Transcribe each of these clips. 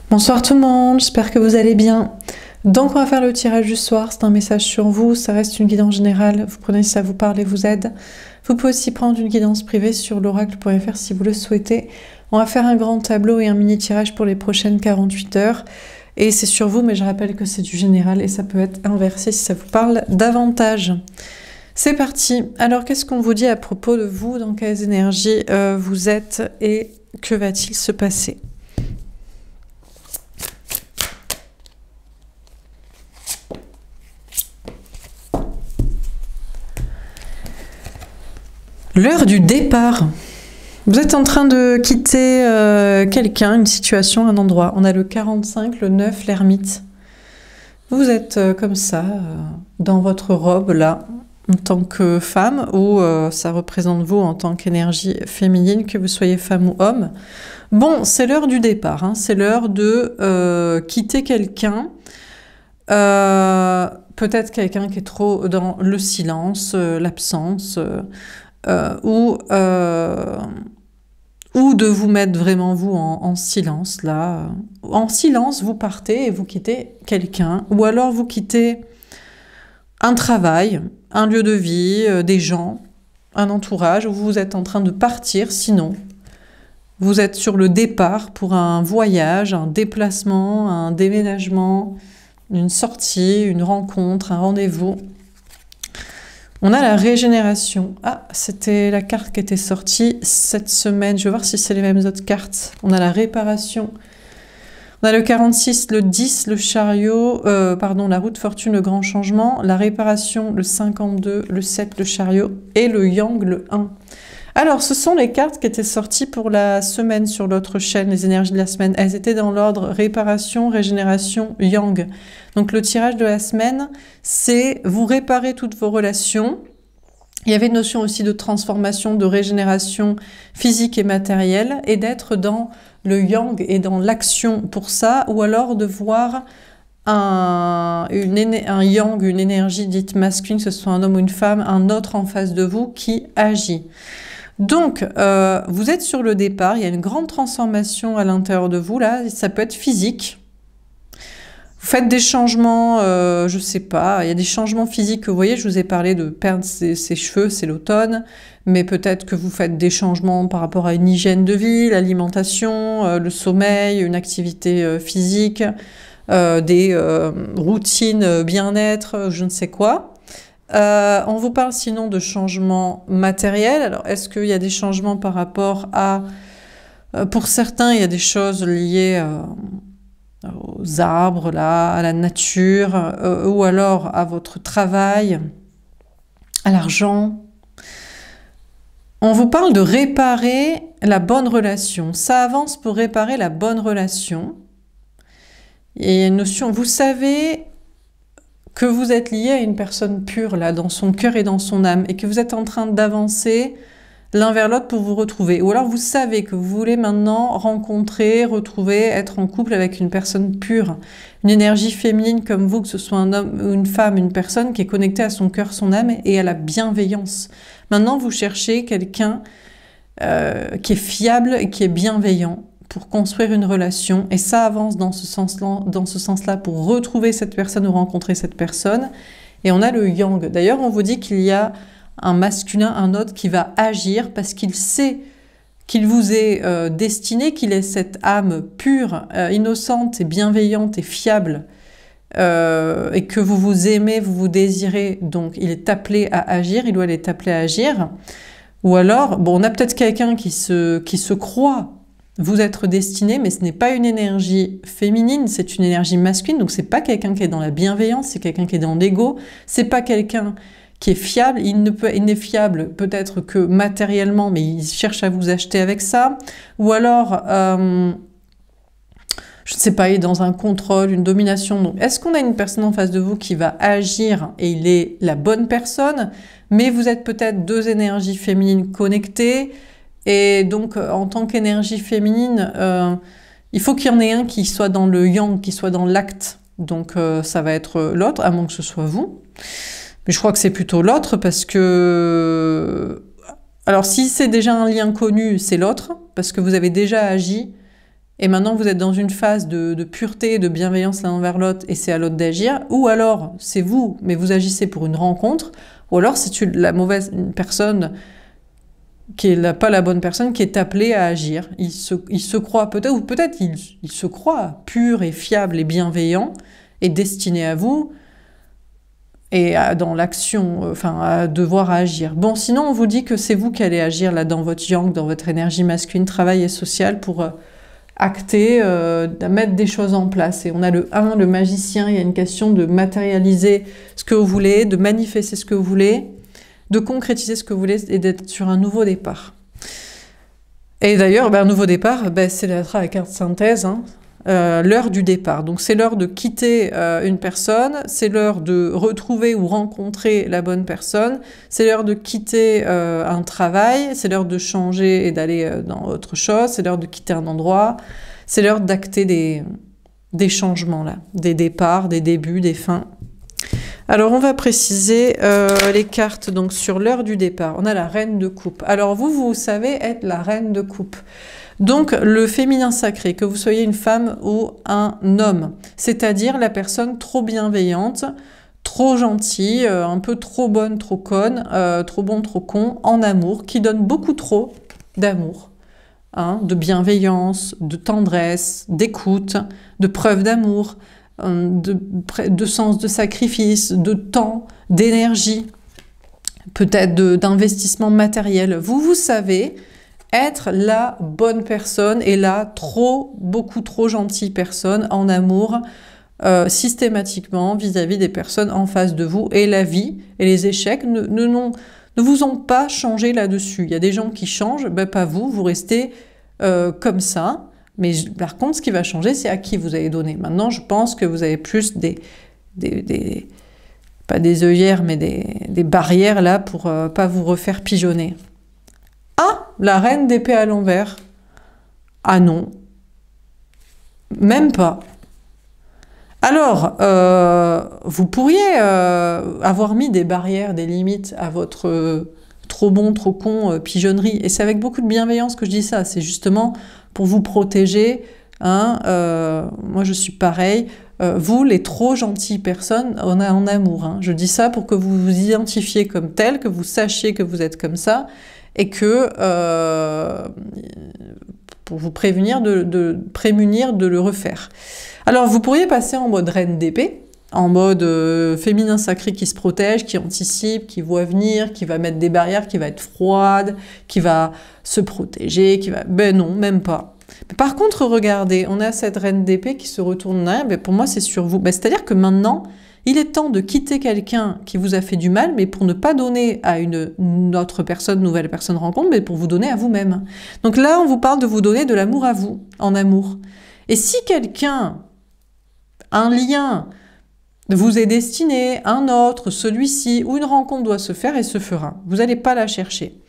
Bonsoir tout le monde, j'espère que vous allez bien. Donc on va faire le tirage du soir, c'est un message sur vous, ça reste une guidance générale, vous prenez si ça vous parle et vous aide. Vous pouvez aussi prendre une guidance privée sur l'oracle.fr si vous le souhaitez. On va faire un grand tableau et un mini tirage pour les prochaines 48 heures. Et c'est sur vous, mais je rappelle que c'est du général et ça peut être inversé si ça vous parle davantage. C'est parti. Alors qu'est-ce qu'on vous dit à propos de vous, dans quelles énergies vous êtes et que va-t-il se passer ? L'heure du départ. Vous êtes en train de quitter quelqu'un, une situation, un endroit. On a le 45, le 9, l'ermite. Vous êtes comme ça, dans votre robe, là, en tant que femme, ou ça représente vous en tant qu'énergie féminine, que vous soyez femme ou homme. Bon, c'est l'heure du départ, hein, c'est l'heure de quitter quelqu'un. Peut-être quelqu'un qui est trop dans le silence, l'absence... ou de vous mettre vraiment vous en silence là. En silence, vous partez et vous quittez quelqu'un, ou alors vous quittez un travail, un lieu de vie, des gens, un entourage, où vous êtes en train de partir, sinon vous êtes sur le départ pour un voyage, un déplacement, un déménagement, une sortie, une rencontre, un rendez-vous. On a la régénération. Ah, c'était la carte qui était sortie cette semaine. Je vais voir si c'est les mêmes autres cartes. On a la réparation. On a le 46, le 10, le chariot, la roue de fortune, le grand changement. La réparation, le 52, le 7, le chariot. Et le yang, le 1. Alors, ce sont les cartes qui étaient sorties pour la semaine sur l'autre chaîne, les énergies de la semaine. Elles étaient dans l'ordre réparation, régénération, yang. Donc, le tirage de la semaine, c'est vous réparez toutes vos relations. Il y avait une notion aussi de transformation, de régénération physique et matérielle, et d'être dans le yang et dans l'action pour ça, ou alors de voir un yang, une énergie dite masculine, que ce soit un homme ou une femme, un autre en face de vous qui agit. Donc, vous êtes sur le départ, il y a une grande transformation à l'intérieur de vous, là, ça peut être physique. Vous faites des changements, je sais pas, il y a des changements physiques que vous voyez, je vous ai parlé de perdre ses cheveux, c'est l'automne, mais peut-être que vous faites des changements par rapport à une hygiène de vie, l'alimentation, le sommeil, une activité physique, des routines bien-être, je ne sais quoi. On vous parle sinon de changements matériels. Alors, est-ce qu'il y a des changements par rapport à... pour certains, il y a des choses liées aux arbres, là, à la nature, ou alors à votre travail, à l'argent. On vous parle de réparer la bonne relation. Ça avance pour réparer la bonne relation. Il y a une notion, vous savez... que vous êtes lié à une personne pure, là, dans son cœur et dans son âme, et que vous êtes en train d'avancer l'un vers l'autre pour vous retrouver. Ou alors vous savez que vous voulez maintenant rencontrer, retrouver, être en couple avec une personne pure, une énergie féminine comme vous, que ce soit un homme ou une femme, une personne qui est connectée à son cœur, son âme et à la bienveillance. Maintenant, vous cherchez quelqu'un qui est fiable et qui est bienveillant, pour construire une relation, et ça avance dans ce sens-là pour retrouver cette personne ou rencontrer cette personne. Et on a le yang. D'ailleurs, on vous dit qu'il y a un masculin, un autre qui va agir parce qu'il sait qu'il vous est destiné, qu'il est cette âme pure, innocente et bienveillante et fiable, et que vous vous aimez, vous vous désirez, donc il est appelé à agir, il ou elle est appelé à agir. Ou alors, bon, on a peut-être quelqu'un qui se croit vous être destiné, mais ce n'est pas une énergie féminine, c'est une énergie masculine, donc c'est pas quelqu'un qui est dans la bienveillance, c'est quelqu'un qui est dans l'ego, c'est pas quelqu'un qui est fiable, il n'est fiable peut-être que matériellement, mais il cherche à vous acheter avec ça, ou alors, je ne sais pas, il est dans un contrôle, une domination, donc est-ce qu'on a une personne en face de vous qui va agir, et il est la bonne personne, mais vous êtes peut-être deux énergies féminines connectées, et donc, en tant qu'énergie féminine, il faut qu'il y en ait un qui soit dans le yang, qui soit dans l'acte. Donc, ça va être l'autre, à moins que ce soit vous. Mais je crois que c'est plutôt l'autre parce que... Alors, si c'est déjà un lien connu, c'est l'autre, parce que vous avez déjà agi et maintenant vous êtes dans une phase de pureté, de bienveillance l'un envers l'autre, et c'est à l'autre d'agir, ou alors c'est vous, mais vous agissez pour une rencontre, ou alors c'est une personne qui n'est pas la bonne personne, qui est appelée à agir. Il se croit peut-être, ou peut-être il se croit pur et fiable et bienveillant, et destiné à vous, et dans l'action, enfin à devoir agir. Bon, sinon on vous dit que c'est vous qui allez agir là dans votre yang, dans votre énergie masculine, travail et social, pour acter, mettre des choses en place. Et on a le 1, le magicien, il y a une question de matérialiser ce que vous voulez, de manifester ce que vous voulez, de concrétiser ce que vous voulez et d'être sur un nouveau départ. Et d'ailleurs, un nouveau départ, c'est la carte synthèse, hein, l'heure du départ. Donc c'est l'heure de quitter une personne, c'est l'heure de retrouver ou rencontrer la bonne personne, c'est l'heure de quitter un travail, c'est l'heure de changer et d'aller dans autre chose, c'est l'heure de quitter un endroit, c'est l'heure d'acter des changements, là, des départs, des débuts, des fins. Alors, on va préciser les cartes donc sur l'heure du départ. On a la reine de coupe. Alors, vous savez être la reine de coupe. Donc, le féminin sacré, que vous soyez une femme ou un homme, c'est-à-dire la personne trop bienveillante, trop gentille, un peu trop bonne, trop conne, trop bon, trop con, en amour, qui donne beaucoup trop d'amour, hein, de bienveillance, de tendresse, d'écoute, de preuve d'amour, de sens de sacrifice, de temps, d'énergie, peut-être d'investissement matériel. Vous savez être la bonne personne et la beaucoup trop gentille personne en amour, systématiquement vis-à-vis des personnes en face de vous. Et la vie et les échecs ne vous ont pas changé là-dessus. Il y a des gens qui changent, pas vous, vous restez comme ça. Mais par contre, ce qui va changer, c'est à qui vous allez donner. Maintenant, je pense que vous avez plus pas des œillères, mais des barrières là pour pas vous refaire pigeonner. Ah, la reine d'épée à l'envers. Ah non, même pas. Alors, vous pourriez avoir mis des barrières, des limites à votre trop bon, trop con pigeonnerie. Et c'est avec beaucoup de bienveillance que je dis ça. C'est justement pour vous protéger. Hein, moi, je suis pareil. Vous, les trop gentilles personnes, on a en amour. Hein. Je dis ça pour que vous vous identifiez comme tel, que vous sachiez que vous êtes comme ça, et que pour vous prémunir de le refaire. Alors, vous pourriez passer en mode reine d'épée, en mode féminin sacré qui se protège, qui anticipe, qui voit venir, qui va mettre des barrières, qui va être froide, qui va se protéger, qui va... Ben non, même pas. Mais par contre, regardez, on a cette reine d'épée qui se retourne là, ben pour moi c'est sur vous. Ben, c'est-à-dire que maintenant, il est temps de quitter quelqu'un qui vous a fait du mal, mais pour ne pas donner à une autre personne, nouvelle personne rencontre, mais pour vous donner à vous-même. Donc là, on vous parle de vous donner de l'amour à vous, en amour. Et si quelqu'un, un lien, vous est destiné, un autre, celui-ci, ou une rencontre doit se faire et se fera. Vous n'allez pas la chercher.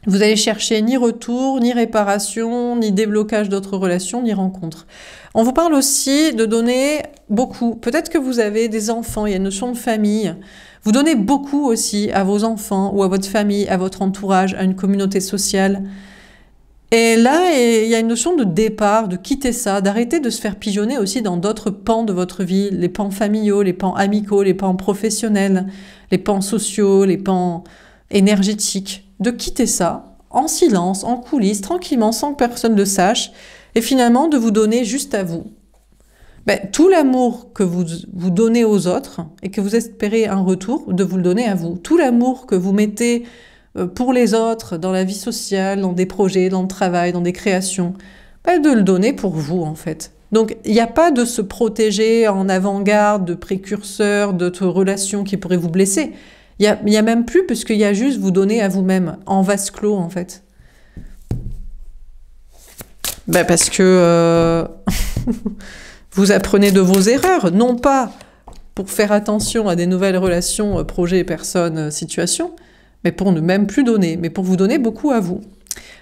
Vous allez chercher ni retour, ni réparation, ni déblocage d'autres relations, ni rencontres. On vous parle aussi de donner beaucoup. Peut-être que vous avez des enfants, il y a une notion de famille. Vous donnez beaucoup aussi à vos enfants ou à votre famille, à votre entourage, à une communauté sociale. Et là, il y a une notion de départ, de quitter ça, d'arrêter de se faire pigeonner aussi dans d'autres pans de votre vie, les pans familiaux, les pans amicaux, les pans professionnels, les pans sociaux, les pans énergétiques. De quitter ça en silence, en coulisses, tranquillement, sans que personne le sache, et finalement de vous donner juste à vous. Tout l'amour que vous donnez aux autres et que vous espérez un retour, de vous le donner à vous. Tout l'amour que vous mettez pour les autres, dans la vie sociale, dans des projets, dans le travail, dans des créations, de le donner pour vous en fait. Donc il n'y a pas de se protéger en avant-garde, de précurseur, d'autres relations qui pourraient vous blesser. Il y a même plus, puisqu'il y a juste vous donner à vous-même, en vase clos, en fait. Parce que vous apprenez de vos erreurs, non pas pour faire attention à des nouvelles relations, projets, personnes, situations, mais pour ne même plus donner, mais pour vous donner beaucoup à vous.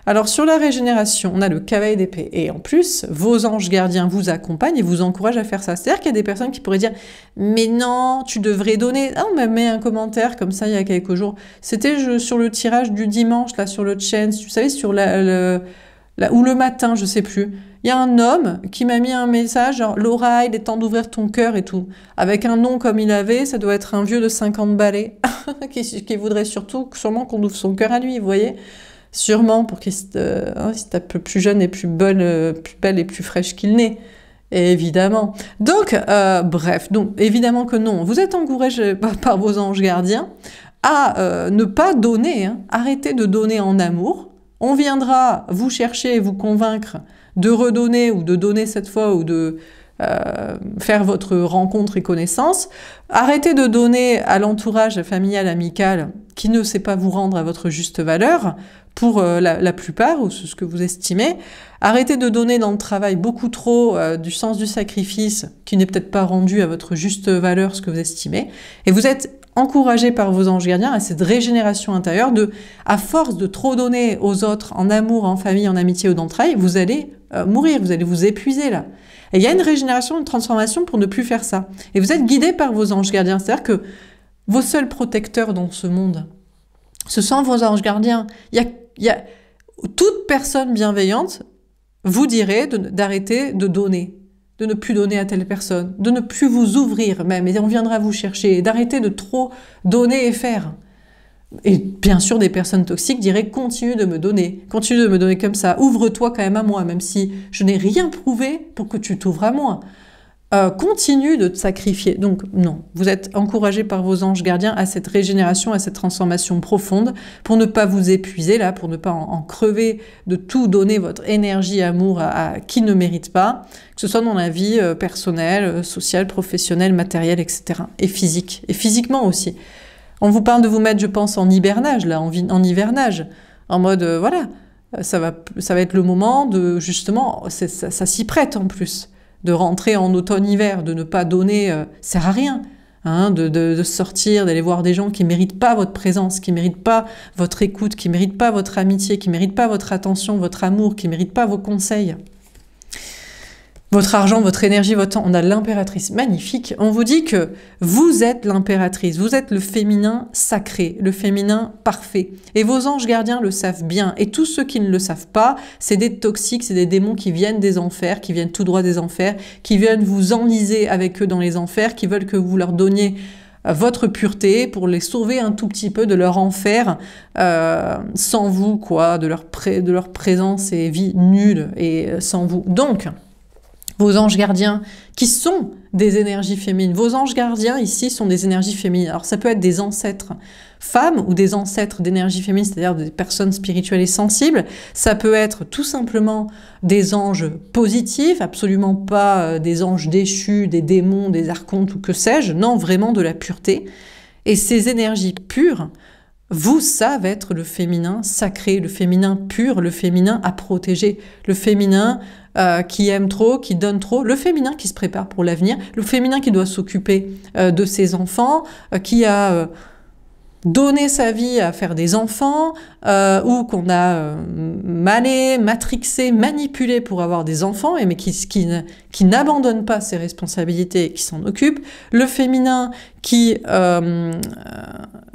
Alors sur la régénération, on a le cavalier d'épée. Et en plus, vos anges gardiens vous accompagnent et vous encouragent à faire ça. C'est-à-dire qu'il y a des personnes qui pourraient dire « Mais non, tu devrais donner... » Ah, on m'a mis un commentaire comme ça il y a quelques jours. C'était sur le tirage du dimanche, là, sur le chain, vous savez, sur là, ou le matin, je sais plus. Il y a un homme qui m'a mis un message, genre, Laura, il est temps d'ouvrir ton cœur et tout. Avec un nom comme il avait, ça doit être un vieux de 50 balais, qui voudrait sûrement qu'on ouvre son cœur à lui, vous voyez? Sûrement, pour qu'il se tape plus jeune et plus belle et plus fraîche qu'il n'est. Évidemment. Donc, bref, donc évidemment que non. Vous êtes encouragé par vos anges gardiens à ne pas donner. Hein. Arrêtez de donner en amour. On viendra vous chercher et vous convaincre de redonner ou de donner cette fois ou de faire votre rencontre et connaissance. Arrêtez de donner à l'entourage familial, amical, qui ne sait pas vous rendre à votre juste valeur, pour la plupart, ou ce que vous estimez. Arrêtez de donner dans le travail beaucoup trop du sens du sacrifice, qui n'est peut-être pas rendu à votre juste valeur, ce que vous estimez. Et vous êtes encouragé par vos anges gardiens à cette régénération intérieure à force de trop donner aux autres, en amour, en famille, en amitié ou dans le travail, vous allez mourir, vous allez vous épuiser là. Et il y a une régénération, une transformation pour ne plus faire ça. Et vous êtes guidé par vos anges gardiens, c'est-à-dire que vos seuls protecteurs dans ce monde, ce sont vos anges gardiens. Toute personne bienveillante vous dirait d'arrêter de donner, de ne plus donner à telle personne, de ne plus vous ouvrir même, et on viendra vous chercher, d'arrêter de trop donner et faire. Et bien sûr, des personnes toxiques diraient « continue de me donner comme ça, ouvre-toi quand même à moi, même si je n'ai rien prouvé pour que tu t'ouvres à moi. Continue de te sacrifier. » Donc non, vous êtes encouragé par vos anges gardiens à cette régénération, à cette transformation profonde, pour ne pas vous épuiser là, pour ne pas en crever, de tout donner votre énergie, amour à qui ne mérite pas, que ce soit dans la vie personnelle, sociale, professionnelle, matérielle, etc. Et physique, et physiquement aussi. On vous parle de vous mettre, je pense, en hibernage, là, en hivernage, en mode, voilà, ça va être le moment de, justement, ça s'y prête en plus, de rentrer en automne-hiver, de ne pas donner, sert à rien, hein, de sortir, d'aller voir des gens qui ne méritent pas votre présence, qui ne méritent pas votre écoute, qui ne méritent pas votre amitié, qui ne méritent pas votre attention, votre amour, qui ne méritent pas vos conseils. Votre argent, votre énergie, votre temps. On a l'impératrice magnifique. On vous dit que vous êtes l'impératrice. Vous êtes le féminin sacré, le féminin parfait. Et vos anges gardiens le savent bien. Et tous ceux qui ne le savent pas, c'est des toxiques, c'est des démons qui viennent des enfers, qui viennent tout droit des enfers, qui viennent vous enliser avec eux dans les enfers, qui veulent que vous leur donniez votre pureté pour les sauver un tout petit peu de leur enfer sans vous, quoi, de leur présence et vie nulle et sans vous. Donc, vos anges gardiens, qui sont des énergies féminines. Vos anges gardiens, ici, sont des énergies féminines. Alors, ça peut être des ancêtres femmes ou des ancêtres d'énergie féminine, c'est-à-dire des personnes spirituelles et sensibles. Ça peut être tout simplement des anges positifs, absolument pas des anges déchus, des démons, des archontes ou que sais-je. Non, vraiment de la pureté. Et ces énergies pures, vous savent être le féminin sacré, le féminin pur, le féminin à protéger, le féminin qui aime trop, qui donne trop, le féminin qui se prépare pour l'avenir, le féminin qui doit s'occuper de ses enfants, qui a donné sa vie à faire des enfants, ou qu'on a matrixé, manipulé pour avoir des enfants, mais qui n'abandonne pas ses responsabilités et qui s'en occupe, le féminin qui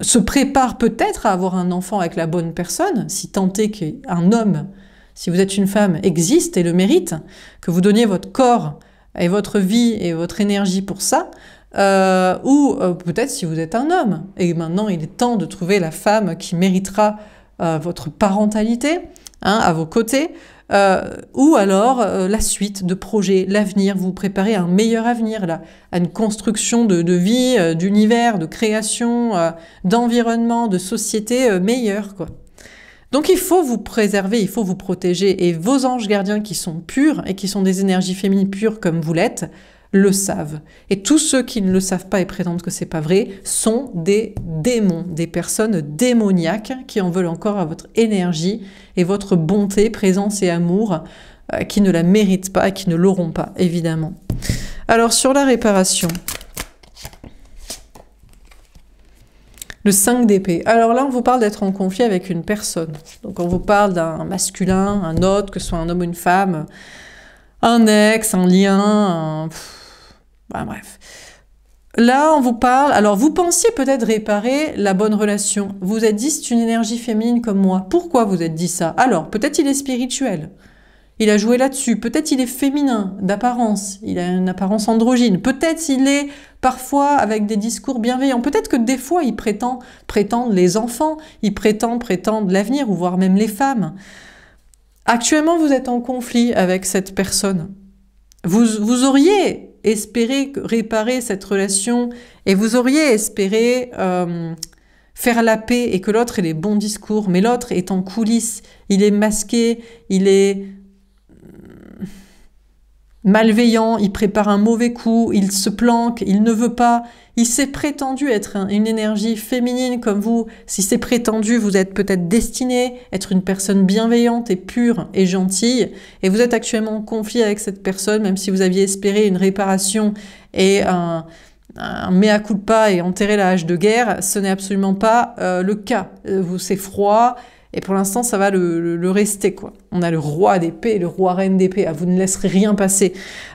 se prépare peut-être à avoir un enfant avec la bonne personne, si tant est qu'un homme, si vous êtes une femme, existe et le mérite, que vous donniez votre corps et votre vie et votre énergie pour ça, ou peut-être si vous êtes un homme, et maintenant il est temps de trouver la femme qui méritera votre parentalité, hein, à vos côtés, ou alors la suite de projets, l'avenir, vous préparez à un meilleur avenir, là, à une construction de vie, d'univers, de création, d'environnement, de société meilleure, quoi. Donc il faut vous préserver, il faut vous protéger, et vos anges gardiens qui sont purs et qui sont des énergies féminines pures comme vous l'êtes, le savent. Et tous ceux qui ne le savent pas et prétendent que c'est pas vrai sont des démons, des personnes démoniaques qui en veulent encore à votre énergie et votre bonté, présence et amour, qui ne la méritent pas et qui ne l'auront pas, évidemment. Alors sur la réparation, le 5 d'épée. Alors là, on vous parle d'être en conflit avec une personne. Donc on vous parle d'un masculin, un autre, que ce soit un homme ou une femme, un ex, un lien, bah, bref. Là, on vous parle... Alors, vous pensiez peut-être réparer la bonne relation. Vous vous êtes dit, c'est une énergie féminine comme moi. Pourquoi vous êtes dit ça? Alors, peut-être il est spirituel. il a joué là-dessus. Peut-être il est féminin d'apparence, il a une apparence androgyne. Peut-être il est parfois avec des discours bienveillants. Peut-être que des fois il prétendent les enfants, il prétendent l'avenir, ou voire même les femmes. Actuellement, vous êtes en conflit avec cette personne. Vous auriez espéré réparer cette relation et vous auriez espéré faire la paix et que l'autre ait les bons discours, mais l'autre est en coulisses, il est masqué, il est malveillant, il prépare un mauvais coup, il se planque, il ne veut pas, il s'est prétendu être une énergie féminine comme vous. Si c'est prétendu, vous êtes peut-être destiné à être une personne bienveillante et pure et gentille, et vous êtes actuellement en conflit avec cette personne, même si vous aviez espéré une réparation et un mea culpa et enterrer la hache de guerre, ce n'est absolument pas le cas. C'est froid, et pour l'instant, ça va le rester, quoi. On a le roi d'épée et le roi reine d'épée. Ah, vous ne laisserez rien passer.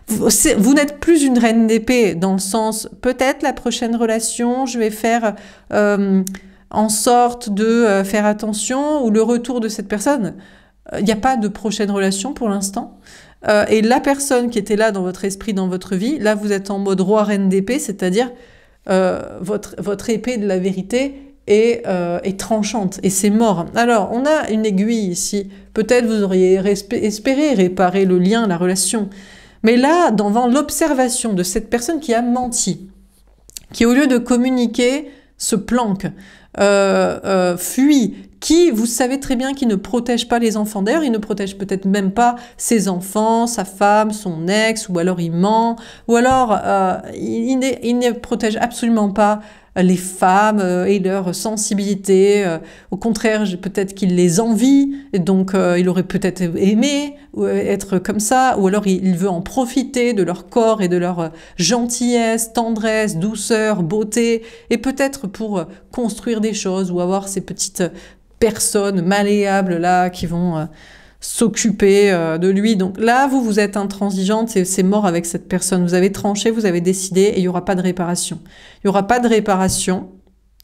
Vous n'êtes plus une reine d'épée, dans le sens, peut-être la prochaine relation, je vais faire en sorte de faire attention, ou le retour de cette personne. Il n'y a pas de prochaine relation pour l'instant. Et la personne qui était là dans votre esprit, dans votre vie, là vous êtes en mode roi reine d'épée, c'est-à-dire votre épée de la vérité est tranchante et c'est mort. Alors on a une aiguille ici, peut-être vous auriez espéré réparer le lien, la relation, mais là devant l'observation de cette personne qui a menti, qui au lieu de communiquer se planque, fuit, qui, vous savez très bien, qu'il ne protège pas les enfants. D'ailleurs, il ne protège peut-être même pas ses enfants, sa femme, son ex, ou alors il ment, ou alors il ne protège absolument pas les femmes et leur sensibilité. Au contraire, peut-être qu'il les envie, et donc il aurait peut-être aimé être comme ça, ou alors il veut en profiter de leur corps et de leur gentillesse, tendresse, douceur, beauté, et peut-être pour construire des choses ou avoir ces petites personnes malléables là qui vont s'occuper de lui. Donc là, vous êtes intransigeante, c'est mort avec cette personne. Vous avez tranché, vous avez décidé, et il n'y aura pas de réparation. Il n'y aura pas de réparation,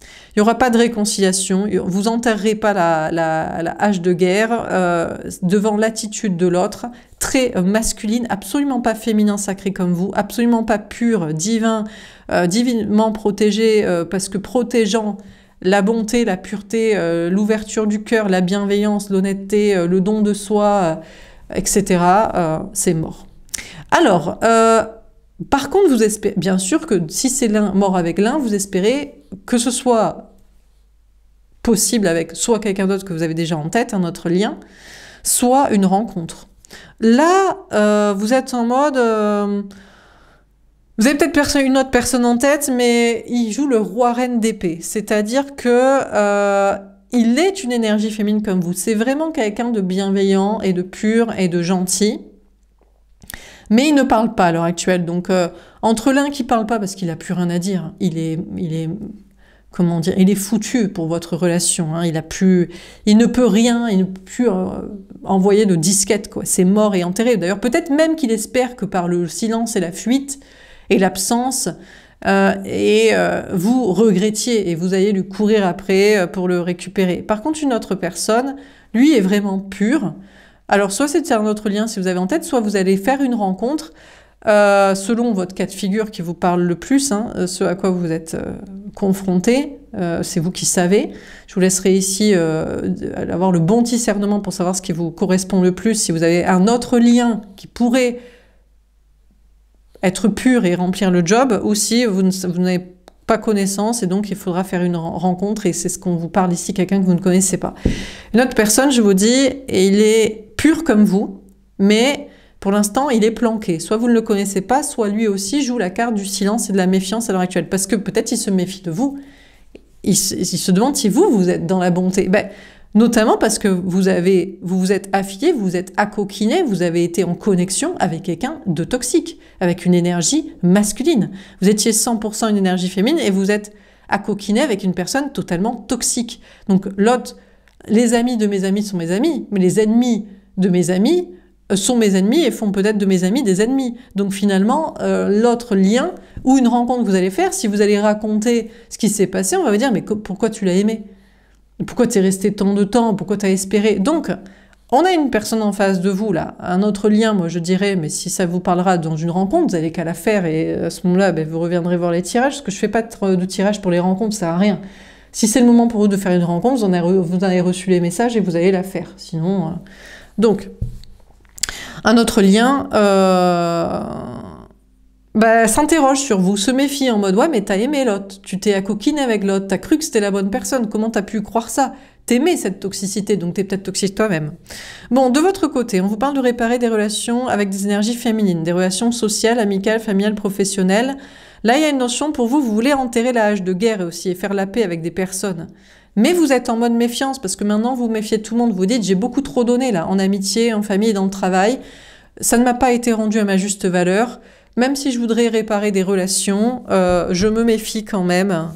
il n'y aura pas de réconciliation, vous enterrerez pas la hache de guerre devant l'attitude de l'autre, très masculine, absolument pas féminin sacré comme vous, absolument pas pur, divin, divinement protégé, parce que protégeant la bonté, la pureté, l'ouverture du cœur, la bienveillance, l'honnêteté, le don de soi, etc., c'est mort. Alors, par contre, vous espérez, bien sûr que si c'est l'un mort avec l'un, vous espérez que ce soit possible avec soit quelqu'un d'autre que vous avez déjà en tête, un autre lien, soit une rencontre. Là, vous êtes en mode... vous avez peut-être une autre personne en tête, mais il joue le roi-reine d'épée. C'est-à-dire que il est une énergie féminine comme vous. C'est vraiment quelqu'un de bienveillant et de pur et de gentil. Mais il ne parle pas à l'heure actuelle. Donc, entre l'un qui parle pas parce qu'il a plus rien à dire, il est comment dire, il est foutu pour votre relation. Hein, il ne peut rien, il ne peut plus envoyer de disquette, quoi. C'est mort et enterré. D'ailleurs, peut-être même qu'il espère que par le silence et la fuite et l'absence, vous regrettiez et vous alliez lui courir après pour le récupérer. Par contre, une autre personne, lui, est vraiment pur. Alors, soit c'est un autre lien si vous avez en tête, soit vous allez faire une rencontre selon votre cas de figure qui vous parle le plus, hein, ce à quoi vous êtes confronté, c'est vous qui savez. Je vous laisserai ici avoir le bon discernement pour savoir ce qui vous correspond le plus. Si vous avez un autre lien qui pourrait être pur et remplir le job, ou si vous n'avez pas connaissance et donc il faudra faire une rencontre, et c'est ce qu'on vous parle ici, quelqu'un que vous ne connaissez pas. Une autre personne, je vous dis, et il est pur comme vous, mais pour l'instant, il est planqué. Soit vous ne le connaissez pas, soit lui aussi joue la carte du silence et de la méfiance à l'heure actuelle. Parce que peut-être il se méfie de vous. Il se demande si vous êtes dans la bonté. Ben, notamment parce que vous vous êtes affilié, vous vous êtes accoquiné, vous avez été en connexion avec quelqu'un de toxique, avec une énergie masculine. Vous étiez 100% une énergie féminine et vous êtes accoquiné avec une personne totalement toxique. Donc l'autre, les amis de mes amis sont mes amis, mais les ennemis de mes amis sont mes ennemis et font peut-être de mes amis des ennemis. Donc finalement, l'autre lien ou une rencontre que vous allez faire, si vous allez raconter ce qui s'est passé, on va vous dire « mais pourquoi tu l'as aimé ? Pourquoi tu es resté tant de temps ? Pourquoi tu as espéré ?» Donc, On a une personne en face de vous, là, un autre lien, moi je dirais, mais si ça vous parlera dans une rencontre, vous n'avez qu'à la faire et à ce moment-là, ben, vous reviendrez voir les tirages, parce que je ne fais pas de tirage pour les rencontres, ça sert à rien. Si c'est le moment pour vous de faire une rencontre, vous en avez reçu les messages et vous allez la faire. Sinon, donc, un autre lien s'interroge sur vous, se méfie en mode « Ouais, mais t'as aimé l'autre, tu t'es accoquiné avec l'autre, t'as cru que c'était la bonne personne, comment t'as pu croire ça ?» T'aimais cette toxicité, donc t'es peut-être toxique toi-même. Bon, de votre côté, on vous parle de réparer des relations avec des énergies féminines, des relations sociales, amicales, familiales, professionnelles. Là, il y a une notion pour vous, vous voulez enterrer la hache de guerre aussi et faire la paix avec des personnes. Mais vous êtes en mode méfiance, parce que maintenant, vous méfiez de tout le monde. Vous dites, j'ai beaucoup trop donné, là, en amitié, en famille et dans le travail. Ça ne m'a pas été rendu à ma juste valeur. Même si je voudrais réparer des relations, je me méfie quand même.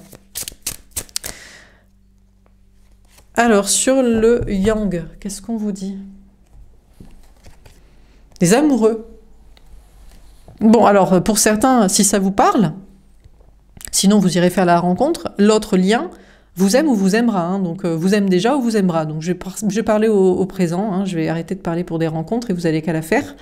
Alors, sur le yang, qu'est-ce qu'on vous dit? Les amoureux. Bon, alors, pour certains, si ça vous parle, sinon vous irez faire la rencontre, l'autre lien vous aime ou vous aimera. Hein, donc, vous aime déjà ou vous aimera. Donc, je vais parler au présent. Hein, je vais arrêter de parler pour des rencontres et vous allez qu'à la faire.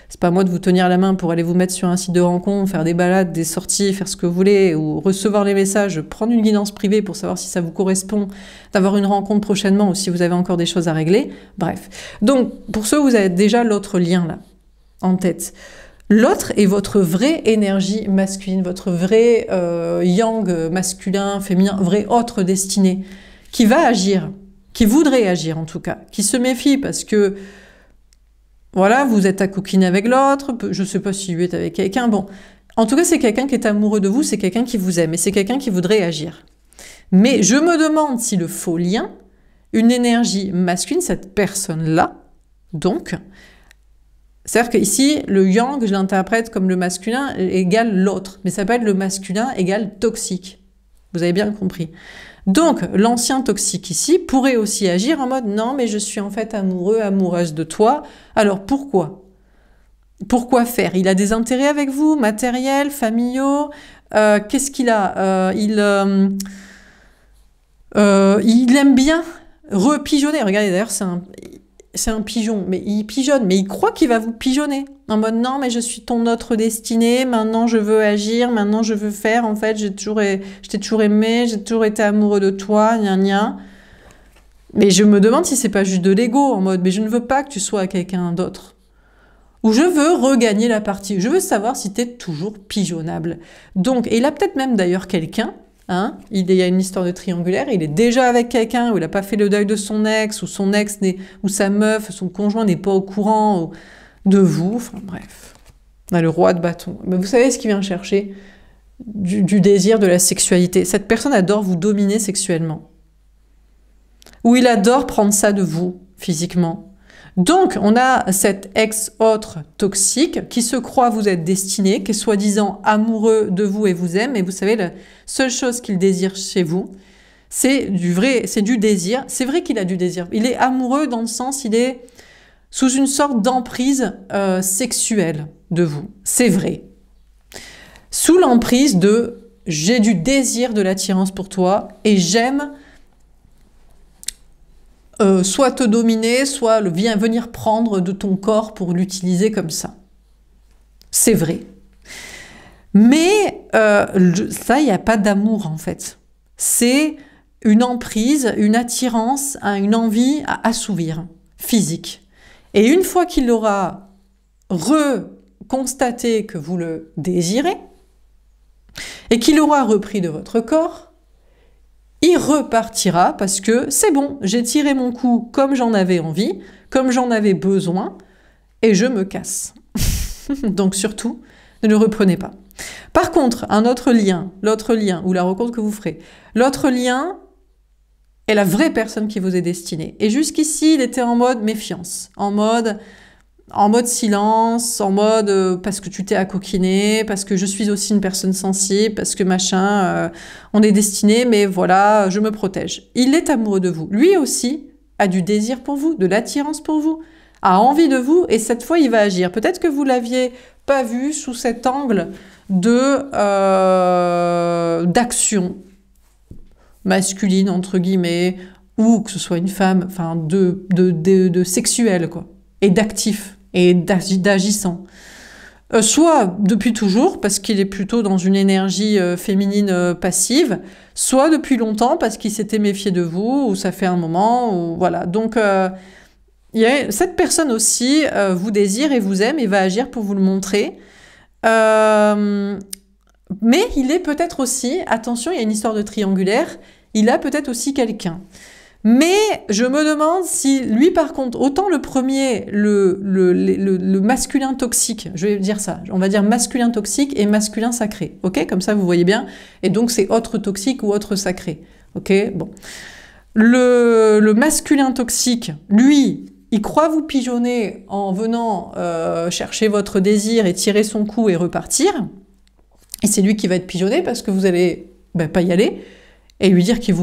C'est pas à moi de vous tenir la main pour aller vous mettre sur un site de rencontre, faire des balades, des sorties, faire ce que vous voulez, ou recevoir les messages, prendre une guidance privée pour savoir si ça vous correspond, d'avoir une rencontre prochainement ou si vous avez encore des choses à régler. Bref. Donc, pour ceux, vous avez déjà l'autre lien là, en tête. L'autre est votre vraie énergie masculine, votre vrai yang masculin, féminin, vrai autre destiné, qui va agir, qui voudrait agir en tout cas, qui se méfie parce que voilà, vous êtes à coquiner avec l'autre, je ne sais pas si lui est avec quelqu'un, bon. En tout cas, c'est quelqu'un qui est amoureux de vous, c'est quelqu'un qui vous aime, et c'est quelqu'un qui voudrait agir. Mais je me demande si le faux lien, une énergie masculine, cette personne-là, donc, c'est-à-dire qu'ici, le yang, je l'interprète comme le masculin égale l'autre, mais ça peut être le masculin égale toxique. Vous avez bien compris. Donc, l'ancien toxique ici pourrait aussi agir en mode « Non, mais je suis en fait amoureux, amoureuse de toi. » Alors, pourquoi? Pourquoi faire? Il a des intérêts avec vous, matériels, familiaux. Qu'est-ce qu'il a? Il aime bien repigeonner. Regardez, d'ailleurs, c'est un pigeon, mais il pigeonne, mais il croit qu'il va vous pigeonner. En mode, non, mais je suis ton autre destinée, maintenant je veux agir, maintenant je veux faire, en fait, je t'ai toujours aimé, j'ai toujours été amoureux de toi, gna gna. Mais je me demande si c'est pas juste de l'ego, en mode, mais je ne veux pas que tu sois à quelqu'un d'autre. Ou je veux regagner la partie, je veux savoir si t'es toujours pigeonnable. Donc, et il a peut-être même d'ailleurs quelqu'un, hein, il y a une histoire de triangulaire, il est déjà avec quelqu'un, où il n'a pas fait le deuil de son ex, ou son ex, ou sa meuf, son conjoint n'est pas au courant de vous, enfin bref. On a le roi de bâton. Mais vous savez ce qu'il vient chercher? Du désir, de la sexualité. Cette personne adore vous dominer sexuellement. Ou il adore prendre ça de vous, physiquement. Donc, on a cet ex-autre toxique qui se croit vous être destiné, qui est soi-disant amoureux de vous et vous aime, et vous savez, la seule chose qu'il désire chez vous, c'est du désir. C'est vrai qu'il a du désir. Il est amoureux dans le sens, il est sous une sorte d'emprise sexuelle de vous. C'est vrai. Sous l'emprise de « j'ai du désir de l'attirance pour toi et j'aime soit te dominer, soit venir prendre de ton corps pour l'utiliser comme ça. » C'est vrai. Mais ça, il n'y a pas d'amour en fait. C'est une emprise, une attirance, une envie à assouvir, physique. Et une fois qu'il aura reconstaté que vous le désirez, et qu'il aura repris de votre corps, il repartira parce que c'est bon, j'ai tiré mon coup comme j'en avais envie, comme j'en avais besoin, et je me casse. Donc surtout, ne le reprenez pas. Par contre, un autre lien, l'autre lien, ou la rencontre que vous ferez, l'autre lien est la vraie personne qui vous est destinée. Et jusqu'ici, il était en mode méfiance, en mode silence, en mode parce que tu t'es accoquiné, parce que je suis aussi une personne sensible, parce que machin, on est destiné, mais voilà, je me protège. Il est amoureux de vous. Lui aussi a du désir pour vous, de l'attirance pour vous, a envie de vous, et cette fois, il va agir. Peut-être que vous l'aviez pas vu sous cet angle d'action masculine, entre guillemets, ou que ce soit une femme, enfin de sexuel, quoi, et d'actif, et d'agissant. Soit depuis toujours, parce qu'il est plutôt dans une énergie féminine passive, soit depuis longtemps, parce qu'il s'était méfié de vous, ou ça fait un moment, ou voilà. Donc, cette personne aussi vous désire et vous aime et va agir pour vous le montrer. Mais il est peut-être aussi, attention, il y a une histoire de triangulaire, il a peut-être aussi quelqu'un. Mais je me demande si lui, par contre, autant le premier, le masculin toxique, je vais dire ça, on va dire masculin toxique et masculin sacré, ok? Comme ça, vous voyez bien. Et donc, c'est autre toxique ou autre sacré, ok? Bon. Le masculin toxique, lui, il croit vous pigeonner en venant chercher votre désir et tirer son coup et repartir. Et c'est lui qui va être pigeonné parce que vous allez pas y aller. Et lui dire qu'il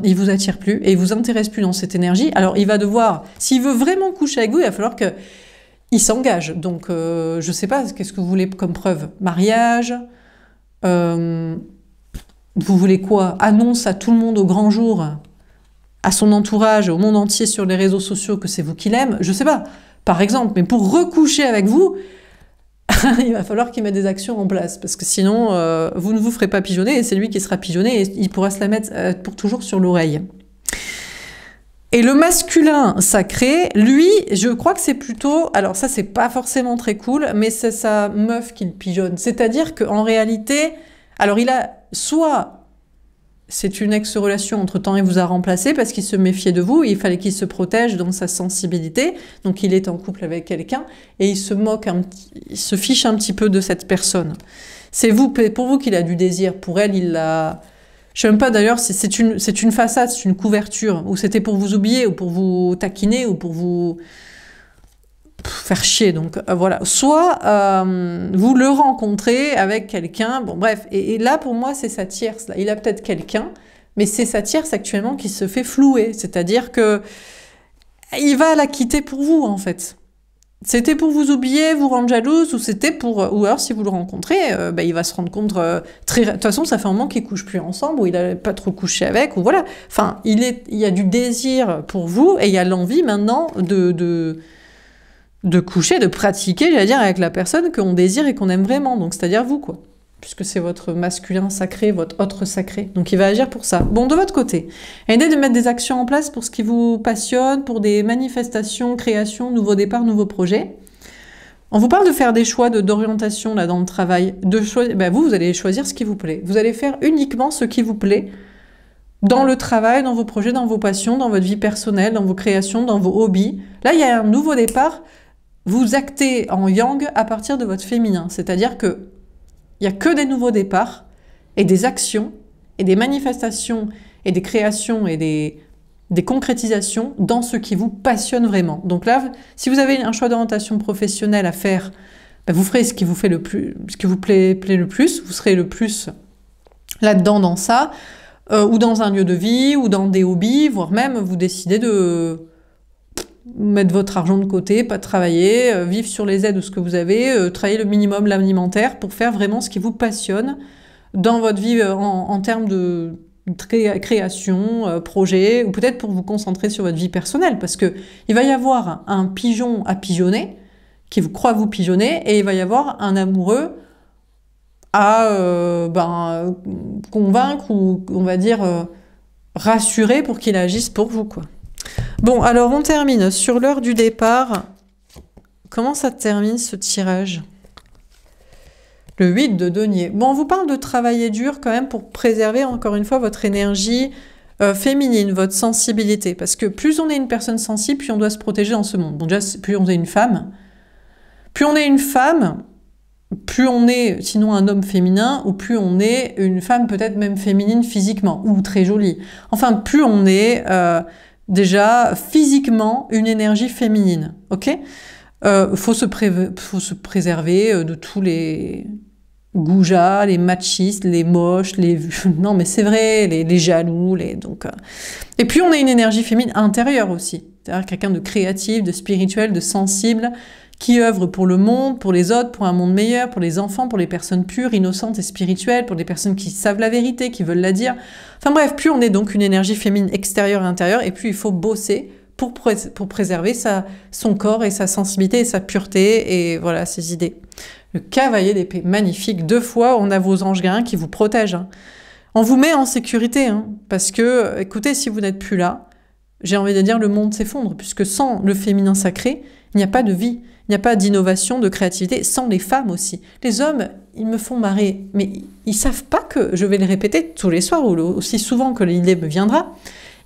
il vous attire plus et il vous intéresse plus dans cette énergie. Alors il va devoir, s'il veut vraiment coucher avec vous, il va falloir qu'il s'engage. Donc je sais pas, qu'est-ce que vous voulez comme preuve? Mariage, vous voulez quoi? Annonce à tout le monde au grand jour, à son entourage, au monde entier sur les réseaux sociaux que c'est vous qui l'aime, je sais pas, par exemple. Mais pour recoucher avec vous, il va falloir qu'il mette des actions en place, parce que sinon, vous ne vous ferez pas pigeonner, et c'est lui qui sera pigeonné, et il pourra se la mettre pour toujours sur l'oreille. Et le masculin sacré, lui, je crois que c'est plutôt... Alors ça, c'est pas forcément très cool, mais c'est sa meuf qui le pigeonne. C'est-à-dire qu'en réalité... Alors il a soit... C'est une ex-relation, entre-temps, il vous a remplacé parce qu'il se méfiait de vous, il fallait qu'il se protège dans sa sensibilité, donc il est en couple avec quelqu'un, et il se moque, il se fiche un petit peu de cette personne. C'est pour vous qu'il a du désir, pour elle, il l'a... Je sais même pas d'ailleurs, c'est une façade, c'est une couverture, ou c'était pour vous oublier, ou pour vous taquiner, ou pour vous faire chier, donc voilà. Soit vous le rencontrez avec quelqu'un, bon bref, et là pour moi c'est sa tierce, là. Il a peut-être quelqu'un, mais c'est sa tierce actuellement qui se fait flouer, c'est-à-dire que il va la quitter pour vous en fait. C'était pour vous oublier, vous rendre jalouse, ou c'était pour... Ou alors si vous le rencontrez, il va se rendre compte très... De toute façon ça fait un moment qu'ils couchent plus ensemble, ou il a pas trop couché avec, ou voilà. Enfin, il y a du désir pour vous, et il y a l'envie maintenant de coucher, de pratiquer, j'allais dire, avec la personne qu'on désire et qu'on aime vraiment, donc c'est-à-dire vous, quoi. Puisque c'est votre masculin sacré, votre autre sacré. Donc il va agir pour ça. Bon, de votre côté, aidez de mettre des actions en place pour ce qui vous passionne, pour des manifestations, créations, nouveaux départs, nouveaux projets. On vous parle de faire des choix d'orientation là dans le travail. Vous allez choisir ce qui vous plaît. Vous allez faire uniquement ce qui vous plaît dans le travail, dans vos projets, dans vos passions, dans votre vie personnelle, dans vos créations, dans vos hobbies. Là, il y a un nouveau départ. Vous actez en yang à partir de votre féminin. C'est-à-dire que il n'y a que des nouveaux départs et des actions et des manifestations et des créations et des concrétisations dans ce qui vous passionne vraiment. Donc là, si vous avez un choix d'orientation professionnelle à faire, vous ferez ce qui vous fait le plus, ce qui vous plaît le plus, vous serez le plus là-dedans dans ça, ou dans un lieu de vie, ou dans des hobbies, voire même vous décidez de mettre votre argent de côté, pas travailler, vivre sur les aides ou ce que vous avez, travailler le minimum l'alimentaire pour faire vraiment ce qui vous passionne dans votre vie en termes de création, projet, ou peut-être pour vous concentrer sur votre vie personnelle, parce que il va y avoir un pigeon à pigeonner, qui vous croit vous pigeonner, et il va y avoir un amoureux à convaincre, ou on va dire rassurer pour qu'il agisse pour vous, quoi. Bon, alors on termine sur l'heure du départ. Comment ça termine ce tirage? Le 8 de denier. Bon, on vous parle de travailler dur quand même pour préserver encore une fois votre énergie féminine, votre sensibilité. Parce que plus on est une personne sensible, plus on doit se protéger dans ce monde. Bon, déjà, plus on est une femme. Plus on est une femme, plus on est sinon un homme féminin, ou plus on est une femme peut-être même féminine physiquement, ou très jolie. Enfin, plus on est... déjà, physiquement, une énergie féminine, ok? Faut se préserver de tous les goujats, les machistes, les moches, les... Non, mais c'est vrai, les jaloux, Et puis, on a une énergie féminine intérieure aussi. C'est-à-dire quelqu'un de créatif, de spirituel, de sensible, qui œuvre pour le monde, pour les autres, pour un monde meilleur, pour les enfants, pour les personnes pures, innocentes et spirituelles, pour des personnes qui savent la vérité, qui veulent la dire. Enfin bref, plus on est donc une énergie féminine extérieure et intérieure, et plus il faut bosser pour préserver son corps et sa sensibilité et sa pureté, et voilà, ses idées. Le cavalier d'épée, magnifique. 2 fois, on a vos anges gardiens qui vous protègent. Hein. On vous met en sécurité, hein, parce que, écoutez, si vous n'êtes plus là, j'ai envie de dire, le monde s'effondre, puisque sans le féminin sacré, il n'y a pas de vie. Il n'y a pas d'innovation, de créativité, sans les femmes aussi. Les hommes, ils me font marrer, mais ils savent pas que, je vais le répéter tous les soirs, ou aussi souvent que l'idée me viendra,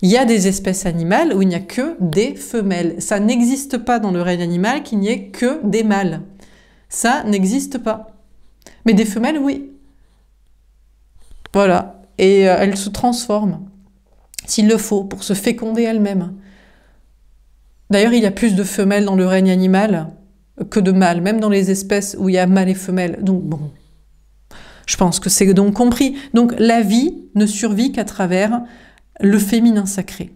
il y a des espèces animales où il n'y a que des femelles. Ça n'existe pas dans le règne animal qu'il n'y ait que des mâles. Ça n'existe pas. Mais des femelles, oui. Voilà. Et elles se transforment, s'il le faut, pour se féconder elles-mêmes. D'ailleurs, il y a plus de femelles dans le règne animal que de mâles, même dans les espèces où il y a mâles et femelles. Donc bon, je pense que c'est donc compris. Donc la vie ne survit qu'à travers le féminin sacré.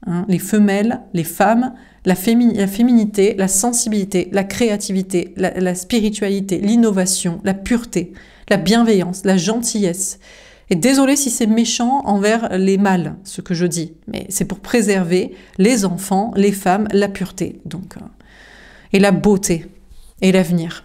Hein, les femelles, les femmes, la féminité, la sensibilité, la créativité, la spiritualité, l'innovation, la pureté, la bienveillance, la gentillesse. Et désolé si c'est méchant envers les mâles, ce que je dis, mais c'est pour préserver les enfants, les femmes, la pureté, donc, et la beauté, et l'avenir.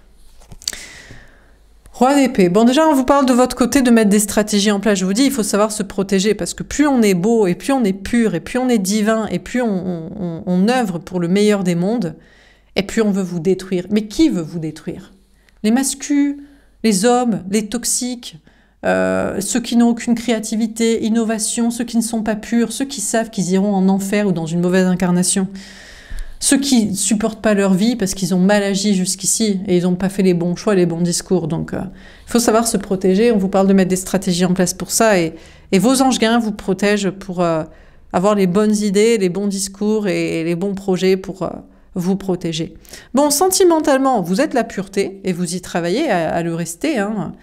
Roi d'épée. Bon, déjà, on vous parle de votre côté de mettre des stratégies en place. Je vous dis, il faut savoir se protéger, parce que plus on est beau, et plus on est pur, et plus on est divin, et plus on œuvre pour le meilleur des mondes, et plus on veut vous détruire. Mais qui veut vous détruire? Les masculins, les hommes, les toxiques, ceux qui n'ont aucune créativité, innovation, ceux qui ne sont pas purs, ceux qui savent qu'ils iront en enfer ou dans une mauvaise incarnation, ceux qui ne supportent pas leur vie parce qu'ils ont mal agi jusqu'ici et ils n'ont pas fait les bons choix, les bons discours. Donc il faut savoir se protéger, on vous parle de mettre des stratégies en place pour ça, et vos anges gardiens vous protègent pour avoir les bonnes idées, les bons discours et les bons projets pour vous protéger. Bon, sentimentalement, vous êtes la pureté et vous y travaillez à le rester, hein,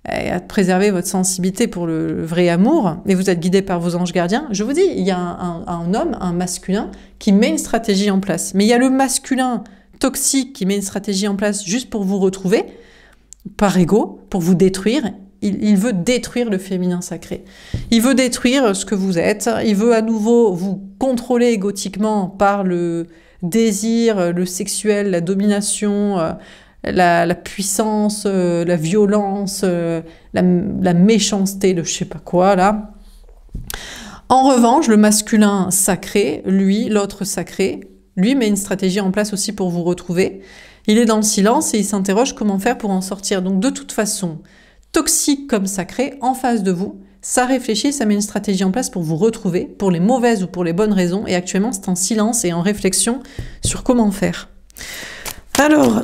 et à préserver votre sensibilité pour le vrai amour, et vous êtes guidé par vos anges gardiens. Je vous dis, il y a un homme, un masculin, qui met une stratégie en place. Mais il y a le masculin toxique qui met une stratégie en place juste pour vous retrouver, par ego, pour vous détruire. Il veut détruire le féminin sacré. Il veut détruire ce que vous êtes. Il veut à nouveau vous contrôler égotiquement par le désir, le sexuel, la domination, la puissance, la violence, la méchanceté, le je sais pas quoi, là. En revanche, le masculin sacré, lui, l'autre sacré, lui met une stratégie en place aussi pour vous retrouver. Il est dans le silence et il s'interroge comment faire pour en sortir. Donc de toute façon, toxique comme sacré, en face de vous, ça réfléchit, ça met une stratégie en place pour vous retrouver, pour les mauvaises ou pour les bonnes raisons, et actuellement c'est en silence et en réflexion sur comment faire. Alors,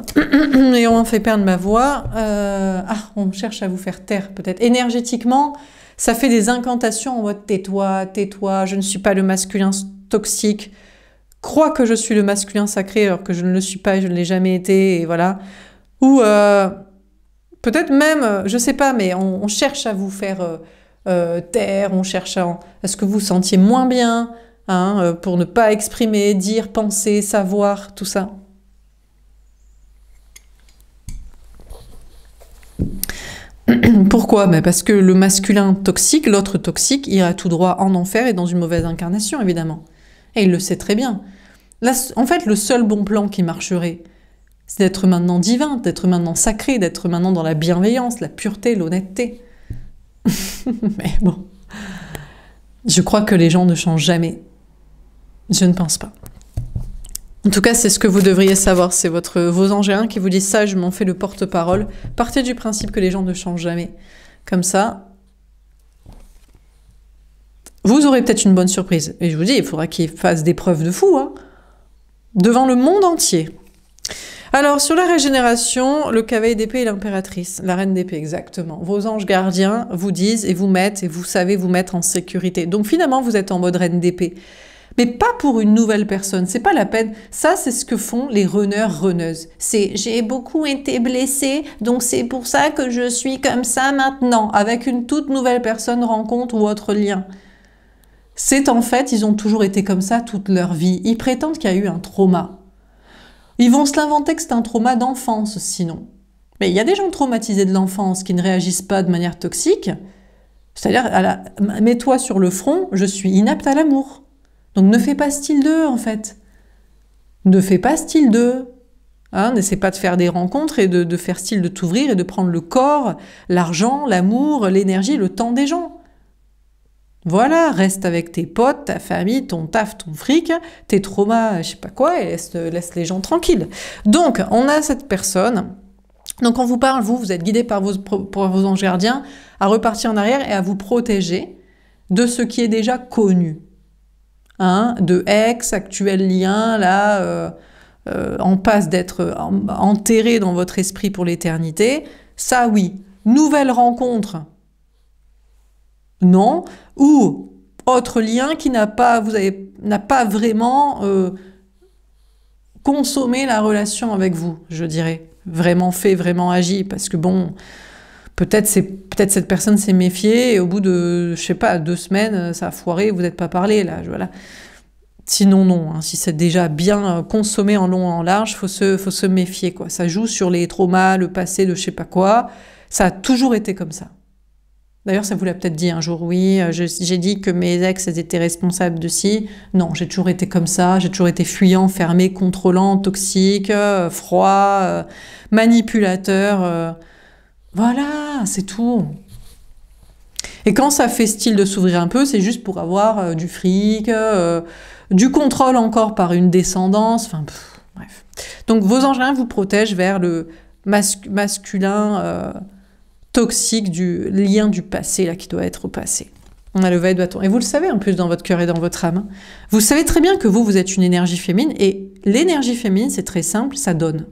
et on en fait perdre ma voix, on cherche à vous faire taire peut-être. Énergétiquement, ça fait des incantations en mode tais-toi, tais-toi, je ne suis pas le masculin toxique, crois que je suis le masculin sacré alors que je ne le suis pas et je ne l'ai jamais été, et voilà. Ou peut-être même, je sais pas, mais on cherche à vous faire taire, on cherche à ce que vous vous sentiez moins bien, hein, pour ne pas exprimer, dire, penser, savoir, tout ça. Pourquoi? Parce que le masculin toxique, l'autre toxique, ira tout droit en enfer et dans une mauvaise incarnation, évidemment. Et il le sait très bien. Là, en fait, le seul bon plan qui marcherait, c'est d'être maintenant divin, d'être maintenant sacré, d'être maintenant dans la bienveillance, la pureté, l'honnêteté. Mais bon, je crois que les gens ne changent jamais. Je ne pense pas. En tout cas, c'est ce que vous devriez savoir, c'est vos anges qui vous disent ça, je m'en fais le porte-parole. Partez du principe que les gens ne changent jamais. Comme ça, vous aurez peut-être une bonne surprise. Et je vous dis, il faudra qu'ils fassent des preuves de fou, hein, devant le monde entier. Alors, sur la régénération, le cavalier d'épée et l'impératrice, la reine d'épée, exactement. Vos anges gardiens vous disent et vous mettent, et vous savez vous mettre en sécurité. Donc finalement, vous êtes en mode reine d'épée. Mais pas pour une nouvelle personne, c'est pas la peine. Ça, c'est ce que font les runneurs-runneuses. C'est « j'ai beaucoup été blessée, donc c'est pour ça que je suis comme ça maintenant », avec une toute nouvelle personne, rencontre ou autre lien. C'est en fait, ils ont toujours été comme ça toute leur vie. Ils prétendent qu'il y a eu un trauma. Ils vont se l'inventer que c'est un trauma d'enfance, sinon. Mais il y a des gens traumatisés de l'enfance qui ne réagissent pas de manière toxique. C'est-à-dire, mets-toi sur le front, je suis inapte à l'amour. Donc ne fais pas style 2, en fait. Ne fais pas style 2. Hein, n'essaie pas de faire des rencontres et de faire style de t'ouvrir et de prendre le corps, l'argent, l'amour, l'énergie, le temps des gens. Voilà, reste avec tes potes, ta famille, ton taf, ton fric, tes traumas, je sais pas quoi, et laisse les gens tranquilles. Donc, on a cette personne. Donc, on vous parle, vous êtes guidé par vos anges gardiens à repartir en arrière et à vous protéger de ce qui est déjà connu. Hein, de ex, actuel lien, là, en passe d'être enterré dans votre esprit pour l'éternité. Ça, oui. Nouvelle rencontre. Non, ou autre lien qui n'a pas vraiment consommé la relation avec vous, je dirais. Vraiment fait, vraiment agi, parce que bon, peut-être cette personne s'est méfiée et au bout de, je sais pas, 2 semaines, ça a foiré, vous n'êtes pas parlé, là, voilà. Sinon, non, hein, si c'est déjà bien consommé en long et en large, faut se méfier, quoi. Ça joue sur les traumas, le passé de je sais pas quoi, ça a toujours été comme ça. D'ailleurs, ça vous l'a peut-être dit un jour, oui, j'ai dit que mes ex, elles étaient responsables de ci. Non, j'ai toujours été comme ça, j'ai toujours été fuyant, fermé, contrôlant, toxique, froid, manipulateur. Voilà, c'est tout. Et quand ça fait style de s'ouvrir un peu, c'est juste pour avoir du fric, du contrôle encore par une descendance, enfin, bref. Donc, vos anges vous protègent vers le masculin toxique du lien du passé, là, qui doit être au passé. On a le valet de bâton. Et vous le savez, en plus, dans votre cœur et dans votre âme. Vous savez très bien que vous êtes une énergie féminine, et l'énergie féminine, c'est très simple, ça donne.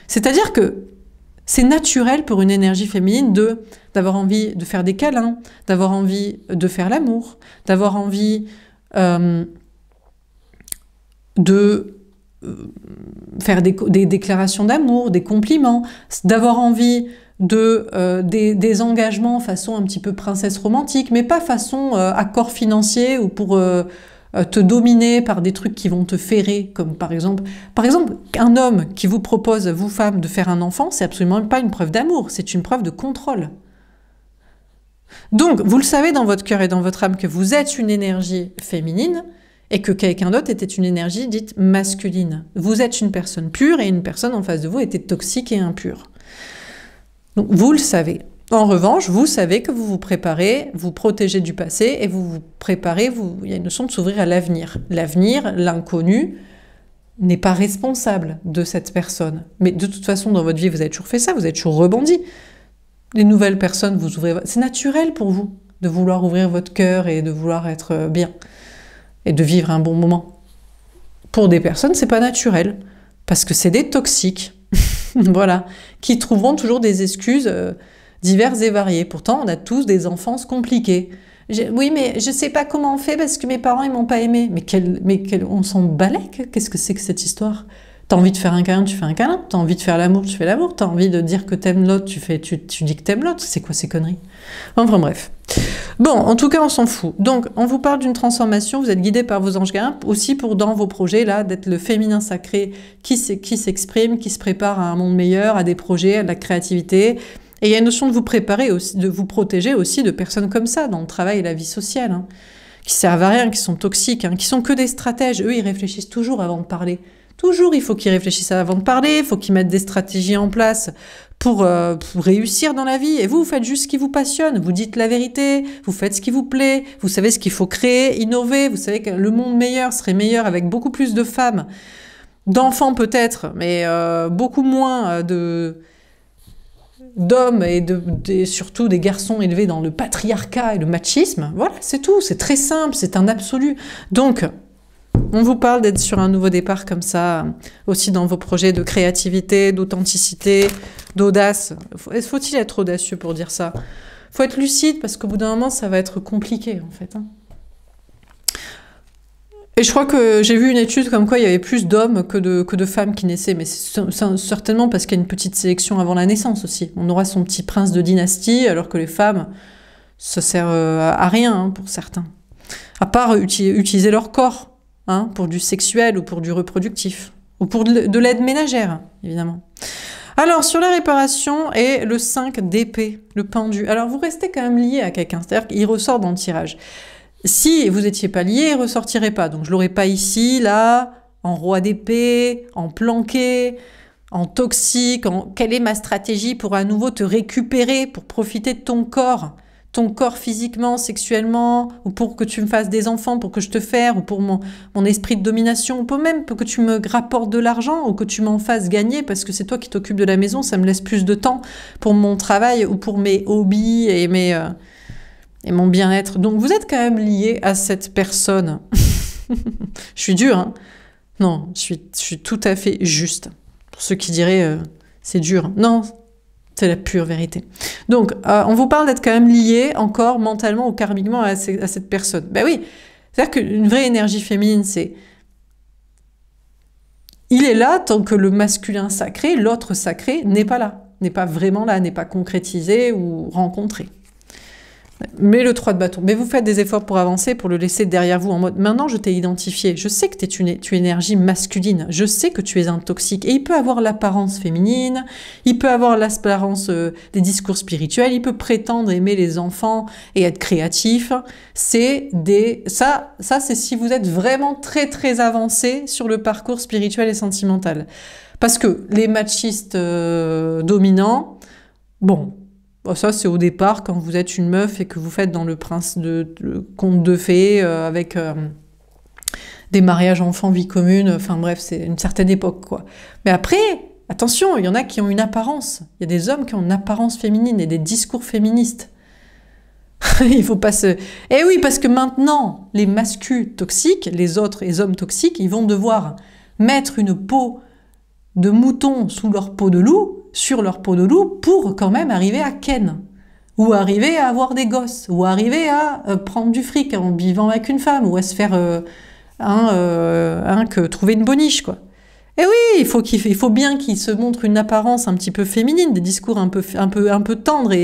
C'est-à-dire que c'est naturel pour une énergie féminine d'avoir envie de faire des câlins, d'avoir envie de faire l'amour, d'avoir envie de faire des déclarations d'amour, des compliments, d'avoir envie des engagements façon un petit peu princesse romantique, mais pas façon accord financier ou pour te dominer par des trucs qui vont te ferrer, comme par exemple, un homme qui vous propose, vous femmes, de faire un enfant, c'est absolument pas une preuve d'amour, c'est une preuve de contrôle. Donc, vous le savez dans votre cœur et dans votre âme que vous êtes une énergie féminine et que quelqu'un d'autre était une énergie dite masculine. Vous êtes une personne pure et une personne en face de vous était toxique et impure. Donc, vous le savez. En revanche, vous savez que vous vous préparez, vous protégez du passé et vous vous préparez, il y a une notion de s'ouvrir à l'avenir. L'avenir, l'inconnu, n'est pas responsable de cette personne. Mais de toute façon, dans votre vie, vous avez toujours fait ça, vous avez toujours rebondi. Les nouvelles personnes, vous ouvrez... C'est naturel pour vous de vouloir ouvrir votre cœur et de vouloir être bien et de vivre un bon moment. Pour des personnes, c'est pas naturel parce que c'est des toxiques. Voilà, qui trouveront toujours des excuses diverses et variées. Pourtant, on a tous des enfances compliquées. Oui, mais je sais pas comment on fait parce que mes parents, ils m'ont pas aimé. On s'en balèque. Qu'est-ce que c'est que cette histoire? T'as envie de faire un câlin, tu fais un câlin. T'as envie de faire l'amour, tu fais l'amour. T'as envie de dire que t'aimes l'autre, tu dis que t'aimes l'autre. C'est quoi ces conneries? Enfin bref. Bon, en tout cas, on s'en fout. Donc, on vous parle d'une transformation. Vous êtes guidé par vos anges gardiens aussi pour, dans vos projets, là, d'être le féminin sacré qui s'exprime, qui se prépare à un monde meilleur, à des projets, à de la créativité. Et il y a une notion de vous préparer aussi, de vous protéger aussi de personnes comme ça dans le travail et la vie sociale, hein, qui servent à rien, qui sont toxiques, hein, qui sont que des stratèges. Eux, ils réfléchissent toujours avant de parler. Toujours, il faut qu'ils réfléchissent avant de parler, il faut qu'ils mettent des stratégies en place pour réussir dans la vie. Et vous faites juste ce qui vous passionne, vous dites la vérité, vous faites ce qui vous plaît, vous savez ce qu'il faut créer, innover, vous savez que le monde meilleur serait meilleur avec beaucoup plus de femmes, d'enfants peut-être, mais beaucoup moins d'hommes et surtout des garçons élevés dans le patriarcat et le machisme. Voilà, c'est tout, c'est très simple, c'est un absolu. Donc, on vous parle d'être sur un nouveau départ comme ça, aussi dans vos projets de créativité, d'authenticité, d'audace. Faut-il être audacieux pour dire ça? Faut être lucide parce qu'au bout d'un moment, ça va être compliqué en fait. Hein. Et je crois que j'ai vu une étude comme quoi il y avait plus d'hommes que de femmes qui naissaient, mais c'est certainement parce qu'il y a une petite sélection avant la naissance aussi. On aura son petit prince de dynastie, alors que les femmes, ça sert à rien hein, pour certains. À part utiliser leur corps. Hein, pour du sexuel ou pour du reproductif. Ou pour de l'aide ménagère, évidemment. Alors, sur la réparation et le 5 d'épée, le pendu. Alors, vous restez quand même lié à quelqu'un, c'est-à-dire qu'il ressort dans le tirage. Si vous n'étiez pas lié, il ne ressortirait pas. Donc, je ne l'aurais pas ici, là, en roi d'épée, en planqué, en toxique. Quelle est ma stratégie pour à nouveau te récupérer, pour profiter de ton corps physiquement, sexuellement, ou pour que tu me fasses des enfants, pour que je te fasse, ou pour mon esprit de domination, ou pour même pour que tu me rapportes de l'argent, ou que tu m'en fasses gagner, parce que c'est toi qui t'occupes de la maison, ça me laisse plus de temps pour mon travail, ou pour mes hobbies et mon bien-être. Donc vous êtes quand même lié à cette personne. Je suis dure, hein? Non, je suis tout à fait juste. Pour ceux qui diraient c'est dur. Non, c'est la pure vérité. Donc, on vous parle d'être quand même lié encore mentalement ou karmiquement à cette personne. Ben oui, c'est-à-dire qu'une vraie énergie féminine, c'est... Il est là tant que le masculin sacré, l'autre sacré, n'est pas là, n'est pas vraiment là, n'est pas concrétisé ou rencontré. Mais le 3 de bâton. Mais vous faites des efforts pour avancer, pour le laisser derrière vous en mode « Maintenant, je t'ai identifié. Je sais que tu es énergie masculine. Je sais que tu es un toxique. » Et il peut avoir l'apparence féminine, il peut avoir l'apparence des discours spirituels, il peut prétendre aimer les enfants et être créatif. Ça, c'est si vous êtes vraiment très, très avancé sur le parcours spirituel et sentimental. Parce que les machistes dominants, bon... Ça, c'est au départ, quand vous êtes une meuf et que vous faites dans le conte de fées avec des mariages enfants, vie commune, enfin bref, c'est une certaine époque, quoi. Mais après, attention, il y en a qui ont une apparence. Il y a des hommes qui ont une apparence féminine et des discours féministes. Il faut pas se... Eh oui, parce que maintenant, les masculins toxiques, les autres, les hommes toxiques, ils vont devoir mettre une peau de mouton sous leur peau de loup, sur leur peau de loup, pour quand même arriver à ken, ou arriver à avoir des gosses, ou arriver à prendre du fric en vivant avec une femme, ou à se faire trouver une boniche, quoi. Et oui, il faut bien qu'il se montre une apparence un petit peu féminine, des discours un peu tendres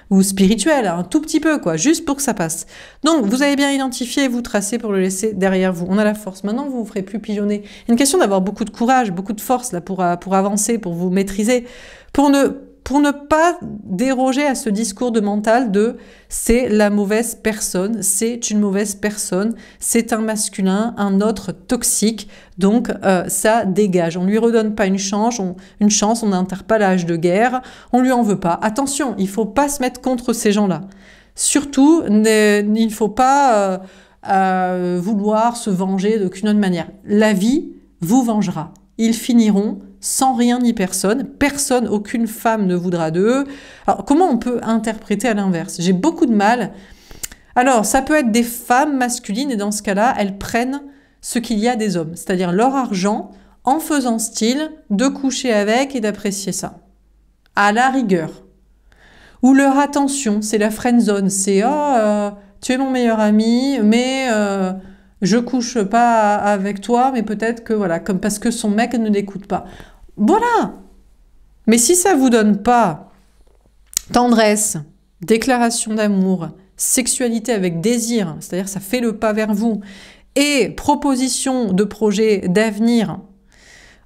ou spirituels, un tout petit peu, quoi, juste pour que ça passe. Donc, vous avez bien identifié, vous tracez pour le laisser derrière vous. On a la force. Maintenant, vous ne vous ferez plus pigeonner. Il y a une question d'avoir beaucoup de courage, beaucoup de force là pour avancer, pour vous maîtriser, pour ne pas déroger à ce discours de mental de c'est la mauvaise personne, c'est une mauvaise personne, c'est un masculin, un autre toxique, donc ça dégage. On lui redonne pas une chance, on n'enterre pas l'âge de guerre, on lui en veut pas. Attention, il faut pas se mettre contre ces gens-là. Surtout, il ne faut pas vouloir se venger d'aucune autre manière. La vie vous vengera. Ils finiront sans rien ni personne. Personne, aucune femme ne voudra d'eux. Alors, comment on peut interpréter à l'inverse? J'ai beaucoup de mal. Alors, ça peut être des femmes masculines, et dans ce cas-là, elles prennent ce qu'il y a des hommes, c'est-à-dire leur argent, en faisant style de coucher avec et d'apprécier ça. À la rigueur. Ou leur attention, c'est la friendzone, c'est « Oh, tu es mon meilleur ami, mais... je couche pas avec toi, mais peut-être que voilà, comme parce que son mec ne l'écoute pas. » Voilà. Mais si ça vous donne pas tendresse, déclaration d'amour, sexualité avec désir, c'est-à-dire ça fait le pas vers vous, et proposition de projet d'avenir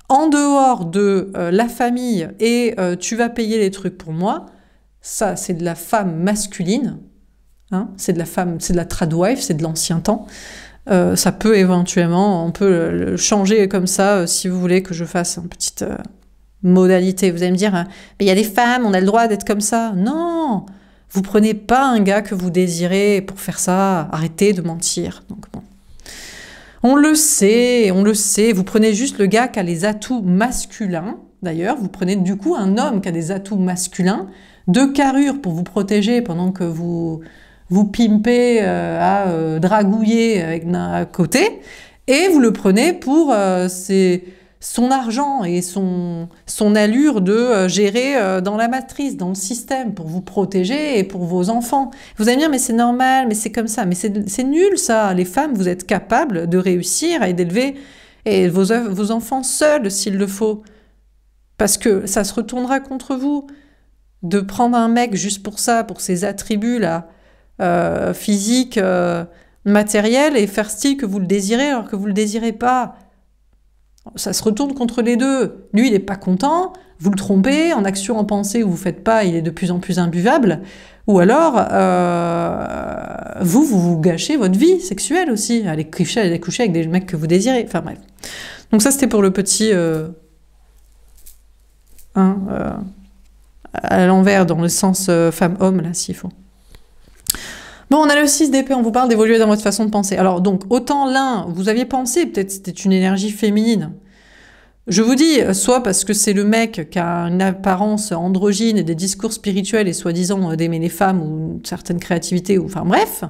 en dehors de la famille et tu vas payer les trucs pour moi, ça c'est de la femme masculine, hein, c'est de la tradwife, c'est de l'ancien temps. Ça peut éventuellement, on peut le changer comme ça, si vous voulez que je fasse une petite modalité. Vous allez me dire, mais il y a des femmes, on a le droit d'être comme ça. Non, vous prenez pas un gars que vous désirez pour faire ça. Arrêtez de mentir. Donc bon, on le sait, vous prenez juste le gars qui a les atouts masculins. D'ailleurs, vous prenez du coup un homme qui a des atouts masculins, de carrure pour vous protéger pendant que vous pimpez à dragouiller à côté, et vous le prenez pour son argent et son allure de gérer dans la matrice, dans le système, pour vous protéger et pour vos enfants. Vous allez me dire, mais c'est normal, mais c'est comme ça. Mais c'est nul ça. Les femmes, vous êtes capables de réussir et d'élever vos enfants seuls s'il le faut. Parce que ça se retournera contre vous. De prendre un mec juste pour ça, pour ses attributs-là, physique, matériel, et faire style que vous le désirez alors que vous le désirez pas. Ça se retourne contre les deux. Lui, il n'est pas content, vous le trompez, en action, en pensée, vous ne faites pas, il est de plus en plus imbuvable. Ou alors, vous gâchez votre vie sexuelle aussi. Aller coucher avec des mecs que vous désirez. Enfin bref. Donc ça, c'était pour le petit... à l'envers, dans le sens femme-homme, là, s'il faut. Bon, on a le 6 d'épée, on vous parle d'évoluer dans votre façon de penser. Alors, donc, autant l'un, vous aviez pensé, peut-être c'était une énergie féminine. Je vous dis, soit parce que c'est le mec qui a une apparence androgyne et des discours spirituels et soi-disant d'aimer les femmes ou une certaine créativité, ou enfin bref,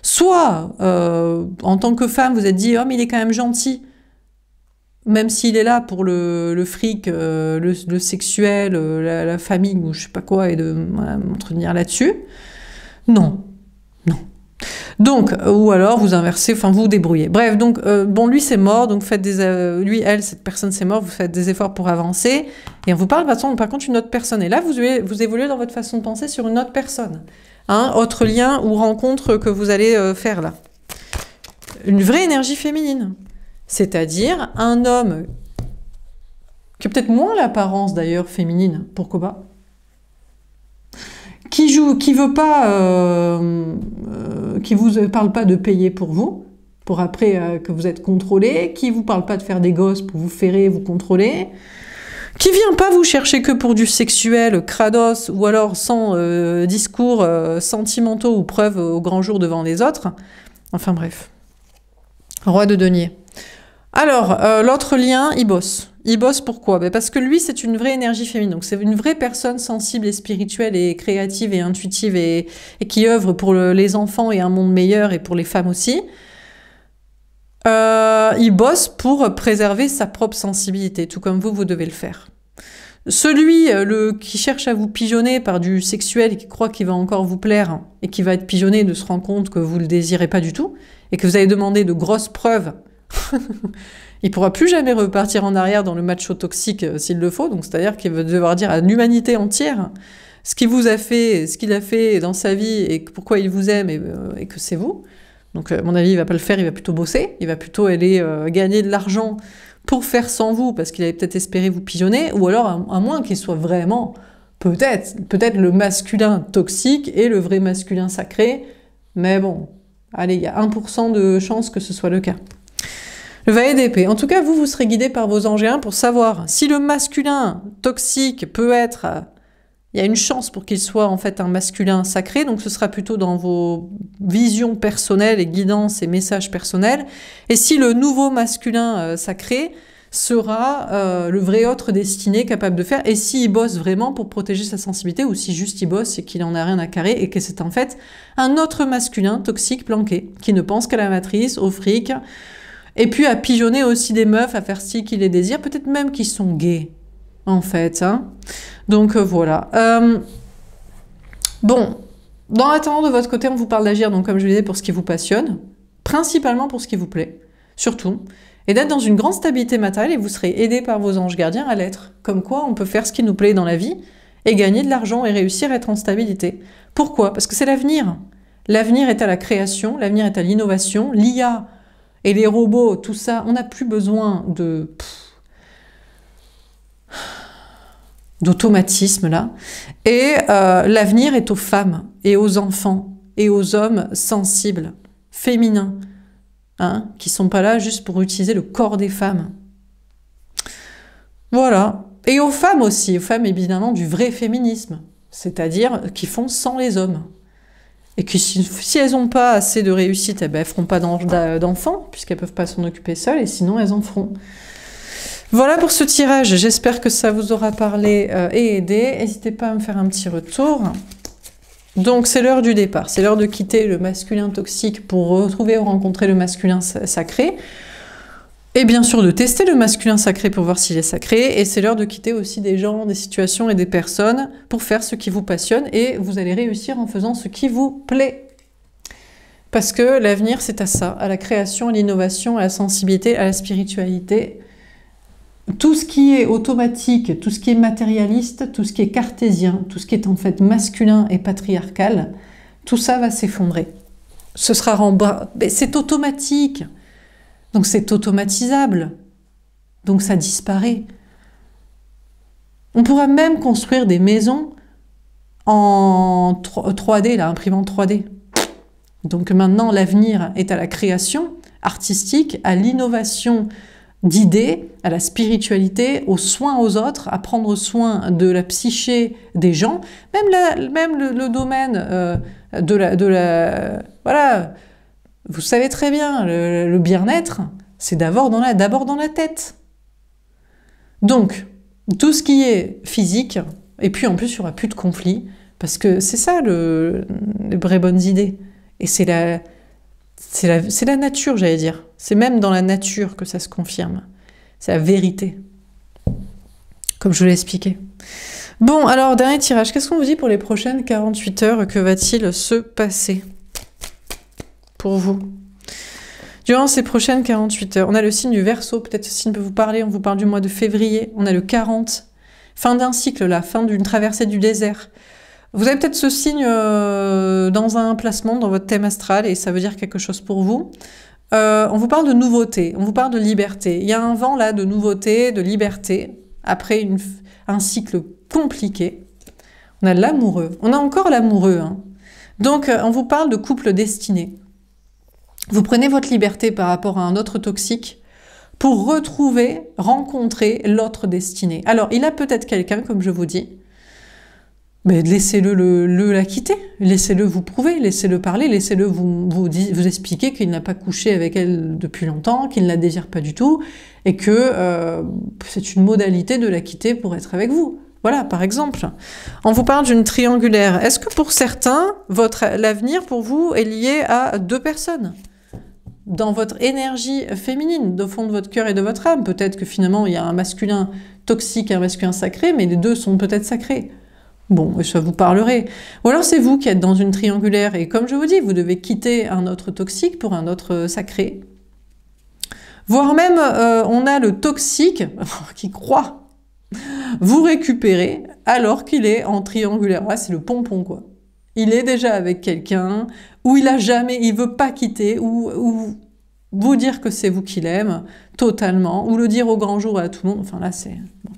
soit en tant que femme, vous êtes dit, oh mais il est quand même gentil, même s'il est là pour le fric, le sexuel, la famille ou je sais pas quoi, et de m'entretenir là-dessus. Non. Non. Donc, ou alors vous inversez, enfin vous vous débrouillez. Bref, donc, bon, lui c'est mort, donc faites lui, elle, cette personne c'est mort, vous faites des efforts pour avancer, et on vous parle par contre une autre personne. Et là, vous évoluez dans votre façon de penser sur une autre personne. Hein, autre lien ou rencontre que vous allez faire là. Une vraie énergie féminine. C'est-à-dire un homme qui a peut-être moins l'apparence d'ailleurs féminine, pourquoi pas, qui veut pas, qui vous parle pas de payer pour vous, pour après que vous êtes contrôlé, qui vous parle pas de faire des gosses pour vous ferrer, vous contrôler, qui vient pas vous chercher que pour du sexuel, crados, ou alors sans discours sentimentaux ou preuves au grand jour devant les autres. Enfin bref. Roi de denier. Alors, l'autre lien, il bosse. Il bosse pourquoi? Ben parce que lui, c'est une vraie énergie féminine. Donc, c'est une vraie personne sensible et spirituelle et créative et intuitive et qui œuvre pour les enfants et un monde meilleur et pour les femmes aussi. Il bosse pour préserver sa propre sensibilité, tout comme vous devez le faire. Celui qui cherche à vous pigeonner par du sexuel et qui croit qu'il va encore vous plaire et qui va être pigeonné de se rendre compte que vous ne le désirez pas du tout et que vous avez demandé de grosses preuves, il pourra plus jamais repartir en arrière dans le macho toxique s'il le faut. Donc c'est-à-dire qu'il va devoir dire à l'humanité entière ce qu'il vous a fait, ce qu'il a fait dans sa vie et pourquoi il vous aime et que c'est vous. Donc à mon avis, il va pas le faire, il va plutôt bosser, il va plutôt aller gagner de l'argent pour faire sans vous, parce qu'il avait peut-être espéré vous pigeonner, ou alors à moins qu'il soit vraiment, peut-être le masculin toxique et le vrai masculin sacré, mais bon, allez, il y a 1% de chance que ce soit le cas. Le valet d'épée. En tout cas, vous serez guidé par vos anges pour savoir si le masculin toxique peut être... il y a une chance pour qu'il soit en fait un masculin sacré, donc ce sera plutôt dans vos visions personnelles et guidances et messages personnels. Et si le nouveau masculin sacré sera le vrai autre destiné capable de faire, et s'il bosse vraiment pour protéger sa sensibilité, ou si juste il bosse et qu'il en a rien à carrer, et que c'est en fait un autre masculin toxique planqué, qui ne pense qu'à la matrice, au fric, et puis à pigeonner aussi des meufs, à faire ci qui les désirent, peut-être même qu'ils sont gays, en fait, hein. Donc voilà. Bon, dans l'attendant de votre côté, on vous parle d'agir, donc comme je le disais, pour ce qui vous passionne, principalement pour ce qui vous plaît, surtout, et d'être dans une grande stabilité matérielle, et vous serez aidé par vos anges gardiens à l'être. Comme quoi, on peut faire ce qui nous plaît dans la vie, et gagner de l'argent, et réussir à être en stabilité. Pourquoi? Parce que c'est l'avenir. L'avenir est à la création, l'avenir est à l'innovation, l'IA et les robots, tout ça, on n'a plus besoin d'automatisme là, et l'avenir est aux femmes et aux enfants et aux hommes sensibles, féminins, hein, qui sont pas là juste pour utiliser le corps des femmes. Voilà. Et aux femmes aussi, aux femmes évidemment du vrai féminisme, c'est-à-dire qui font sans les hommes. Et que si elles n'ont pas assez de réussite, eh ben, elles ne feront pas d'enfants, puisqu'elles ne peuvent pas s'en occuper seules, et sinon elles en feront. Voilà pour ce tirage, j'espère que ça vous aura parlé et aidé. N'hésitez pas à me faire un petit retour. Donc c'est l'heure du départ, c'est l'heure de quitter le masculin toxique pour retrouver ou rencontrer le masculin sacré. Et bien sûr de tester le masculin sacré pour voir s'il est sacré. Et c'est l'heure de quitter aussi des gens, des situations et des personnes pour faire ce qui vous passionne. Et vous allez réussir en faisant ce qui vous plaît. Parce que l'avenir c'est à ça, à la création, à l'innovation, à la sensibilité, à la spiritualité. Tout ce qui est automatique, tout ce qui est matérialiste, tout ce qui est cartésien, tout ce qui est en fait masculin et patriarcal, tout ça va s'effondrer. Ce sera c'est automatique, donc c'est automatisable. Donc ça disparaît. On pourra même construire des maisons en 3D, là, imprimante 3D. Donc maintenant, l'avenir est à la création artistique, à l'innovation d'idées, à la spiritualité, aux soins aux autres, à prendre soin de la psyché des gens, même le domaine voilà, vous savez très bien, le bien-être, c'est d'abord dans la tête. Donc, tout ce qui est physique, et puis en plus, il n'y aura plus de conflit, parce que c'est ça les vraies bonnes idées. Et c'est la nature, j'allais dire. C'est même dans la nature que ça se confirme. C'est la vérité. Comme je l'ai expliqué. Bon, alors, dernier tirage. Qu'est-ce qu'on vous dit pour les prochaines 48 heures? Que va-t-il se passer pour vous? Durant ces prochaines 48 heures, on a le signe du Verseau. Peut-être ce signe peut vous parler. On vous parle du mois de février. On a le 40. Fin d'un cycle, la fin d'une traversée du désert. Vous avez peut-être ce signe dans un placement, dans votre thème astral, et ça veut dire quelque chose pour vous. On vous parle de nouveauté, on vous parle de liberté. Il y a un vent là de nouveauté, de liberté, après un cycle compliqué. On a l'amoureux, on a encore l'amoureux. Hein. Donc on vous parle de couple destiné. Vous prenez votre liberté par rapport à un autre toxique pour retrouver, rencontrer l'autre destiné. Alors il a peut-être quelqu'un, comme je vous dis, mais laissez-le la quitter, laissez-le vous prouver, laissez-le parler, laissez-le vous expliquer qu'il n'a pas couché avec elle depuis longtemps, qu'il ne la désire pas du tout, et que c'est une modalité de la quitter pour être avec vous. Voilà, par exemple. On vous parle d'une triangulaire. Est-ce que pour certains, l'avenir pour vous est lié à 2 personnes ? Dans votre énergie féminine, au fond de votre cœur et de votre âme. Peut-être que finalement, il y a un masculin toxique et un masculin sacré, mais les 2 sont peut-être sacrés. Bon, ça vous parlerait. Ou alors c'est vous qui êtes dans une triangulaire et comme je vous dis, vous devez quitter un autre toxique pour un autre sacré. Voire même, on a le toxique qui croit vous récupérer alors qu'il est en triangulaire. Ah, c'est le pompon, quoi. Il est déjà avec quelqu'un, ou il veut pas quitter, ou vous dire que c'est vous qui l'aime, totalement, ou le dire au grand jour à tout le monde. Enfin là, c'est... Bon.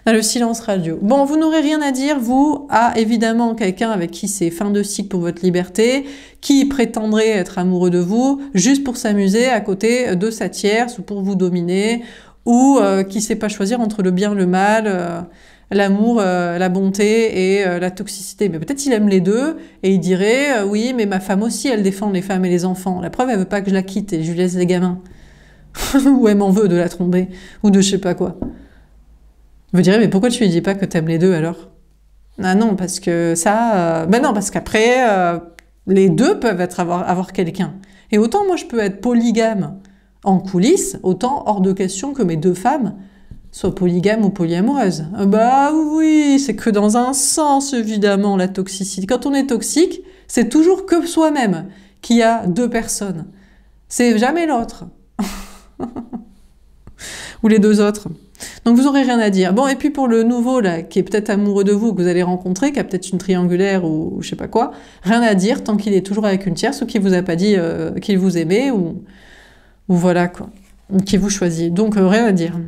On a le silence radio. Bon, vous n'aurez rien à dire, vous, à évidemment quelqu'un avec qui c'est fin de cycle pour votre liberté, qui prétendrait être amoureux de vous, juste pour s'amuser à côté de sa tierce, ou pour vous dominer, ou qui ne sait pas choisir entre le bien et le mal, l'amour, la bonté et la toxicité. Mais peut-être il aime les 2, et il dirait oui, mais ma femme aussi, elle défend les femmes et les enfants. La preuve, elle veut pas que je la quitte et je lui laisse les gamins. Ou elle m'en veut de la tromper, ou de je sais pas quoi. Vous direz, mais pourquoi tu lui dis pas que t'aimes les 2 alors? Ah non, parce que ça... Ben non, parce qu'après, les 2 peuvent avoir quelqu'un. Et autant moi je peux être polygame en coulisses, autant hors de question que mes 2 femmes soient polygames ou polyamoureuses. Bah oui, c'est que dans un sens, évidemment, la toxicité. Quand on est toxique, c'est toujours que soi-même qui a 2 personnes. C'est jamais l'autre. Ou les 2 autres. Donc vous n'aurez rien à dire. Bon, et puis pour le nouveau, là, qui est peut-être amoureux de vous, que vous allez rencontrer, qui a peut-être une triangulaire ou je sais pas quoi, rien à dire tant qu'il est toujours avec une tierce ou qu'il vous a pas dit qu'il vous aimait ou voilà quoi, ou qu'il vous choisit. Donc rien à dire.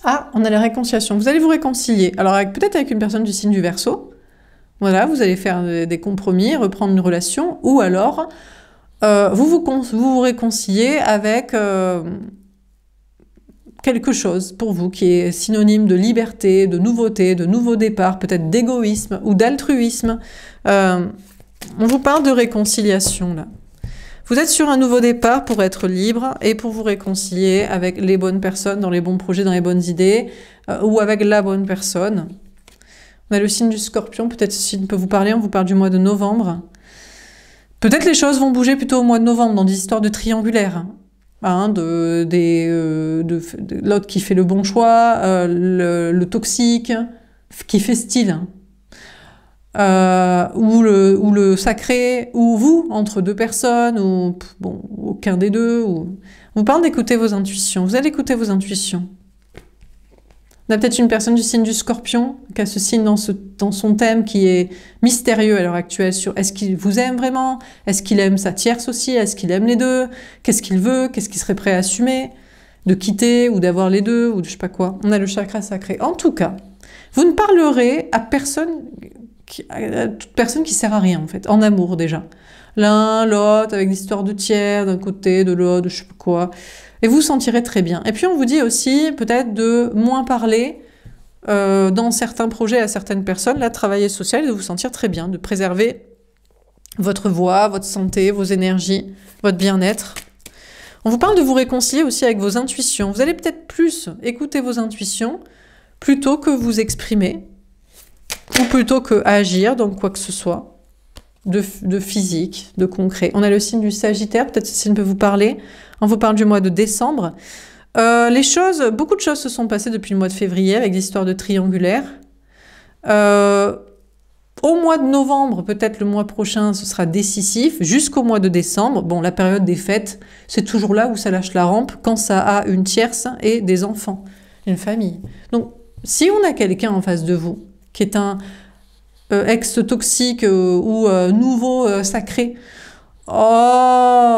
Ah, on a la réconciliation. Vous allez vous réconcilier. Alors peut-être avec une personne du signe du Verseau. Voilà, vous allez faire des compromis, reprendre une relation, ou alors vous vous réconciliez avec... quelque chose pour vous qui est synonyme de liberté, de nouveauté, de nouveau départ, peut-être d'égoïsme ou d'altruisme. On vous parle de réconciliation là. Vous êtes sur un nouveau départ pour être libre et pour vous réconcilier avec les bonnes personnes, dans les bons projets, dans les bonnes idées, ou avec la bonne personne. On a le signe du Scorpion, peut-être ce signe peut vous parler, on vous parle du mois de novembre. Peut-être les choses vont bouger plutôt au mois de novembre, dans des histoires de triangulaire. Hein, l'autre qui fait le bon choix, le toxique, qui fait style, ou le sacré, ou vous, entre 2 personnes, ou bon, aucun des 2. On vous parle d'écouter vos intuitions, vous allez écouter vos intuitions. On a peut-être une personne du signe du Scorpion, qui a ce signe dans son thème qui est mystérieux à l'heure actuelle, sur est-ce qu'il vous aime vraiment? Est-ce qu'il aime sa tierce aussi? Est-ce qu'il aime les 2? Qu'est-ce qu'il veut? Qu'est-ce qu'il serait prêt à assumer? de quitter ou d'avoir les deux, ou je sais pas quoi. On a le chakra sacré. En tout cas, vous ne parlerez à personne, à toute personne qui sert à rien, en fait, en amour déjà. L'un, l'autre, avec l'histoire de tiers, d'un côté, de l'autre, de je sais pas quoi. Et vous vous sentirez très bien. Et puis on vous dit aussi peut-être de moins parler dans certains projets à certaines personnes, là, travailler social, et de vous sentir très bien, de préserver votre voix, votre santé, vos énergies, votre bien-être. On vous parle de vous réconcilier aussi avec vos intuitions. Vous allez peut-être plus écouter vos intuitions plutôt que vous exprimer, ou plutôt que agir dans quoi que ce soit, de physique, de concret. On a le signe du Sagittaire, peut-être ce signe peut vous parler. On vous parle du mois de décembre. Beaucoup de choses se sont passées depuis le mois de février avec l'histoire de triangulaire. Au mois de novembre, peut-être le mois prochain, ce sera décisif, jusqu'au mois de décembre. Bon, la période des fêtes, c'est toujours là où ça lâche la rampe, quand ça a une tierce et des enfants, une famille. Donc, si on a quelqu'un en face de vous, qui est un ex-toxique ou nouveau sacré,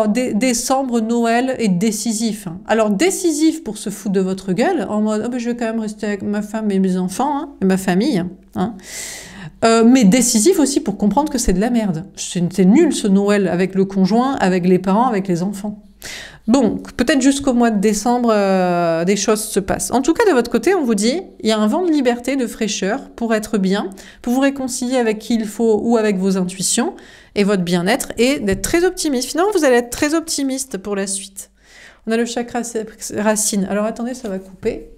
décembre, Noël est décisif. Alors, décisif pour se foutre de votre gueule, en mode, je vais quand même rester avec ma femme et mes enfants, hein, et ma famille, hein. Mais décisif aussi pour comprendre que c'est de la merde. C'est nul ce Noël avec le conjoint, avec les parents, avec les enfants. Donc, peut-être jusqu'au mois de décembre, des choses se passent. En tout cas, de votre côté, on vous dit, il y a un vent de liberté, de fraîcheur pour être bien, pour vous réconcilier avec qui il faut ou avec vos intuitions et votre bien-être et d'être très optimiste. Finalement, vous allez être très optimiste pour la suite. On a le chakra racine. Alors, attendez, ça va couper.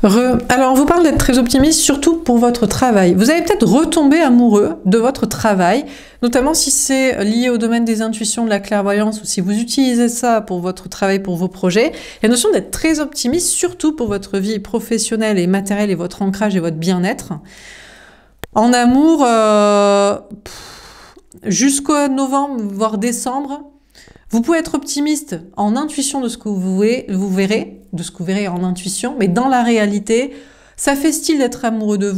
Alors, on vous parle d'être très optimiste, surtout pour votre travail. Vous allez peut-être retomber amoureux de votre travail, notamment si c'est lié au domaine des intuitions, de la clairvoyance, ou si vous utilisez ça pour votre travail, pour vos projets. La notion d'être très optimiste, surtout pour votre vie professionnelle et matérielle et votre ancrage et votre bien-être. En amour, jusqu'au novembre, voire décembre, vous pouvez être optimiste en intuition de ce que vous verrez, de ce que vous verrez en intuition, mais dans la réalité, ça fait style d'être amoureux de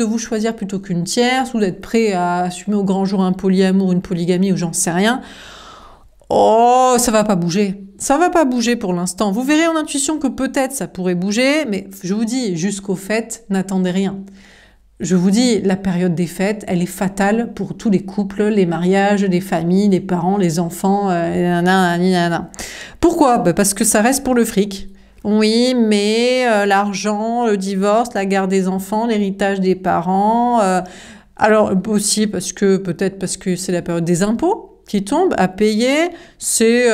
vous choisir plutôt qu'une tierce, ou d'être prêt à assumer au grand jour un polyamour, une polygamie, ou j'en sais rien. Oh, ça va pas bouger. Ça va pas bouger pour l'instant. Vous verrez en intuition que peut-être ça pourrait bouger, mais je vous dis, jusqu'aux fêtes, n'attendez rien. Je vous dis, la période des fêtes, elle est fatale pour tous les couples, les mariages, les familles, les parents, les enfants, Pourquoi? Parce que ça reste pour le fric. Oui, mais l'argent, le divorce, la garde des enfants, l'héritage des parents. Alors aussi peut-être parce que c'est la période des impôts qui tombe à payer. C'est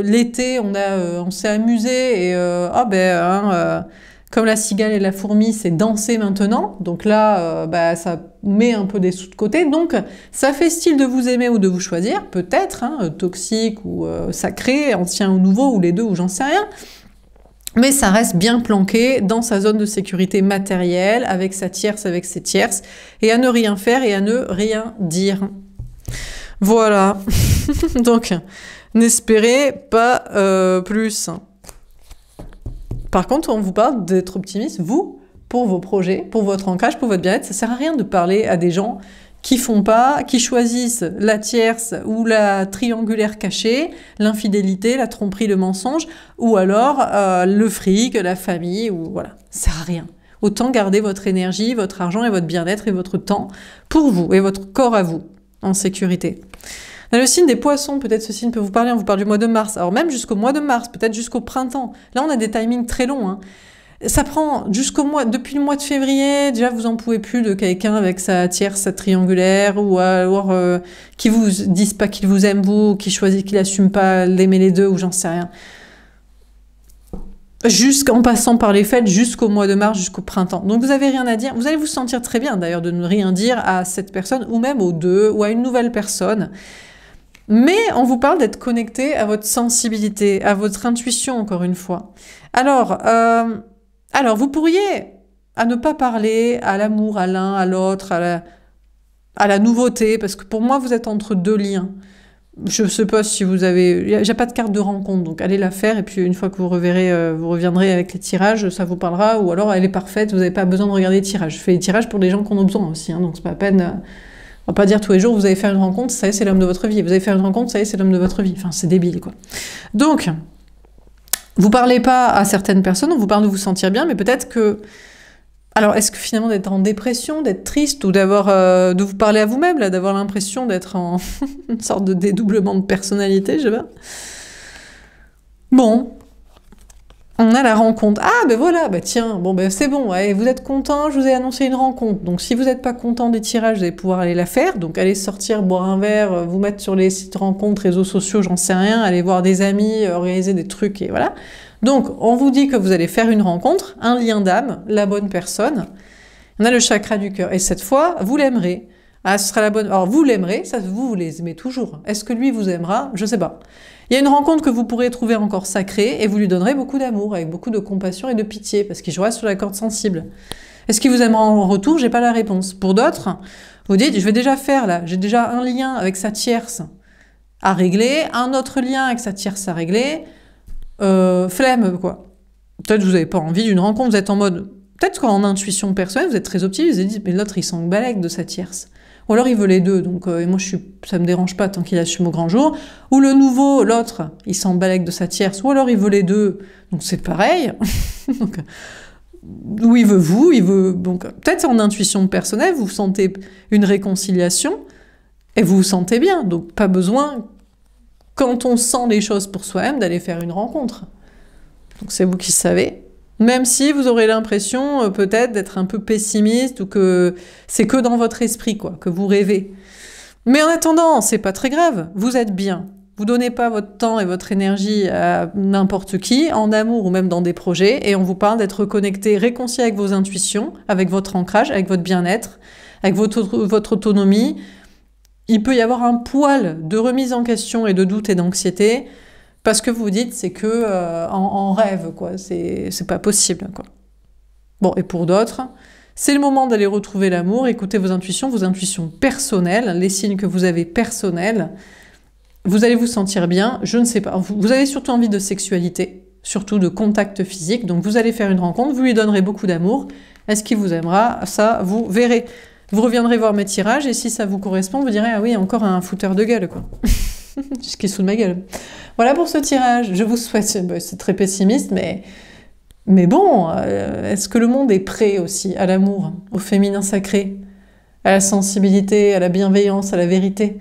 l'été, on s'est amusé et comme la cigale et la fourmi, c'est danser maintenant. Donc là, ça met un peu des sous de côté. Donc, ça fait style de vous aimer ou de vous choisir, peut-être, hein, toxique ou sacré, ancien ou nouveau, ou les deux, ou j'en sais rien. Mais ça reste bien planqué dans sa zone de sécurité matérielle, avec sa tierce, avec ses tierces, et à ne rien faire et à ne rien dire. Voilà. Donc, n'espérez pas plus. Par contre, on vous parle d'être optimiste, vous, pour vos projets, pour votre ancrage, pour votre bien-être. Ça sert à rien de parler à des gens qui choisissent la tierce ou la triangulaire cachée, l'infidélité, la tromperie, le mensonge, ou alors le fric, la famille, ou voilà. Ça sert à rien. Autant garder votre énergie, votre argent et votre bien-être et votre temps pour vous et votre corps à vous, en sécurité. Dans le signe des poissons, peut-être ce signe peut vous parler, on vous parle du mois de mars. Alors même jusqu'au mois de mars, peut-être jusqu'au printemps. Là, on a des timings très longs, hein. Ça prend depuis le mois de février, déjà vous en pouvez plus de quelqu'un avec sa tierce, sa triangulaire, ou alors qui vous disent pas qu'il vous aime vous, qui choisit, qu'il assume pas d'aimer les deux, ou j'en sais rien. Jusqu'en passant par les fêtes, jusqu'au mois de mars, jusqu'au printemps. Donc vous avez rien à dire. Vous allez vous sentir très bien d'ailleurs de ne rien dire à cette personne, ou même aux deux, ou à une nouvelle personne. Mais on vous parle d'être connecté à votre sensibilité, à votre intuition, encore une fois. Alors vous pourriez, à ne pas parler à l'amour, à l'un, à l'autre, à la nouveauté, parce que pour moi, vous êtes entre deux liens. Je ne sais pas si vous avez... J'ai pas de carte de rencontre, donc allez la faire, et puis une fois que vous reviendrez avec les tirages, ça vous parlera, ou alors elle est parfaite, vous n'avez pas besoin de regarder les tirages. Je fais les tirages pour les gens qui en ont besoin aussi, hein, donc c'est pas la peine... On va pas dire tous les jours, vous allez faire une rencontre, ça y est, c'est l'homme de votre vie. Vous allez faire une rencontre, ça y est, c'est l'homme de votre vie. Enfin, c'est débile, quoi. Donc, Vous parlez pas à certaines personnes, on vous parle de vous sentir bien, mais peut-être que... Alors, est-ce que finalement d'être en dépression, d'être triste, ou de vous parler à vous-même, là, d'avoir l'impression d'être en une sorte de dédoublement de personnalité, je sais pas. Bon, on a la rencontre. Ah, ben voilà, ben tiens, bon, ben c'est bon, allez, vous êtes content, je vous ai annoncé une rencontre. Donc, si vous n'êtes pas content des tirages, vous allez pouvoir aller la faire. Donc, allez sortir, boire un verre, vous mettre sur les sites rencontres, réseaux sociaux, j'en sais rien, aller voir des amis, organiser des trucs, et voilà. Donc, on vous dit que vous allez faire une rencontre, un lien d'âme, la bonne personne. On a le chakra du cœur. Et cette fois, vous l'aimerez. Ah, ce sera la bonne... Alors, vous l'aimerez, ça, vous les aimez toujours. Est-ce que lui vous aimera? Je sais pas. Il y a une rencontre que vous pourrez trouver encore sacrée et vous lui donnerez beaucoup d'amour, avec beaucoup de compassion et de pitié, parce qu'il jouera sur la corde sensible. Est-ce qu'il vous aimera en retour? J'ai pas la réponse. Pour d'autres, vous dites, je vais déjà faire là, j'ai déjà un lien avec sa tierce à régler, un autre lien avec sa tierce à régler, flemme, quoi. Peut-être que vous n'avez pas envie d'une rencontre, vous êtes en mode... Peut-être qu'en intuition personnelle, vous êtes très optimiste, vous vous dites, mais l'autre, il s'en balèque de sa tierce. Ou alors il veut les deux, donc et moi ça me dérange pas tant qu'il assume au grand jour. Ou le nouveau, l'autre, il s'en balèque de sa tierce, ou alors il veut les deux, donc c'est pareil. Donc, ou il veut vous, il veut... Donc peut-être en intuition personnelle, vous sentez une réconciliation, et vous vous sentez bien, donc pas besoin, quand on sent les choses pour soi-même, d'aller faire une rencontre. Donc c'est vous qui savez. Même si vous aurez l'impression peut-être d'être un peu pessimiste ou que c'est que dans votre esprit, quoi, que vous rêvez. Mais en attendant, c'est pas très grave, vous êtes bien. Vous donnez pas votre temps et votre énergie à n'importe qui, en amour ou même dans des projets, et on vous parle d'être reconnecté, réconcilié avec vos intuitions, avec votre ancrage, avec votre bien-être, avec votre autonomie. Il peut y avoir un poil de remise en question et de doute et d'anxiété, parce que vous vous dites, c'est que en rêve, quoi. C'est pas possible, quoi. Bon, et pour d'autres, c'est le moment d'aller retrouver l'amour, écouter vos intuitions personnelles, les signes que vous avez personnels. Vous allez vous sentir bien, je ne sais pas. Vous avez surtout envie de sexualité, surtout de contact physique, donc vous allez faire une rencontre, vous lui donnerez beaucoup d'amour. Est-ce qu'il vous aimera? Ça, vous verrez. Vous reviendrez voir mes tirages, et si ça vous correspond, vous direz, ah oui, encore un fouteur de gueule, quoi. Ce qui est sous de ma gueule. Voilà pour ce tirage. Je vous souhaite... C'est très pessimiste, mais bon, est-ce que le monde est prêt aussi à l'amour, au féminin sacré, à la sensibilité, à la bienveillance, à la vérité?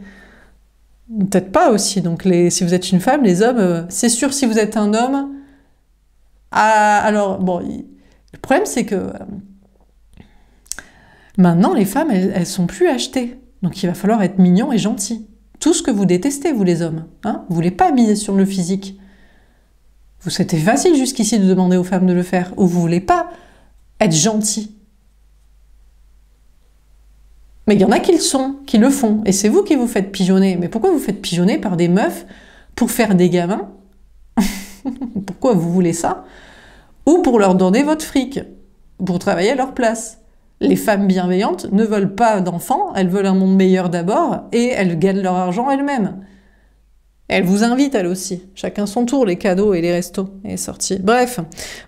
Peut-être pas aussi. Donc si vous êtes une femme, les hommes... c'est sûr, si vous êtes un homme... alors, bon, le problème, c'est que... maintenant, les femmes, elles sont plus achetées. Donc il va falloir être mignon et gentil. Tout ce que vous détestez, vous les hommes. Hein, vous voulez pas miser sur le physique. C'était facile jusqu'ici de demander aux femmes de le faire. Ou vous voulez pas être gentil. Mais il y en a qui le font. Et c'est vous qui vous faites pigeonner. Mais pourquoi vous faites pigeonner par des meufs pour faire des gamins? Pourquoi vous voulez ça? Ou pour leur donner votre fric. Pour travailler à leur place. Les femmes bienveillantes ne veulent pas d'enfants, elles veulent un monde meilleur d'abord, et elles gagnent leur argent elles-mêmes. Elles vous invitent, elles aussi. Chacun son tour, les cadeaux et les restos et les sorties. Bref,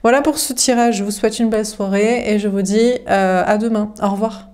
voilà pour ce tirage. Je vous souhaite une belle soirée, et je vous dis à demain. Au revoir.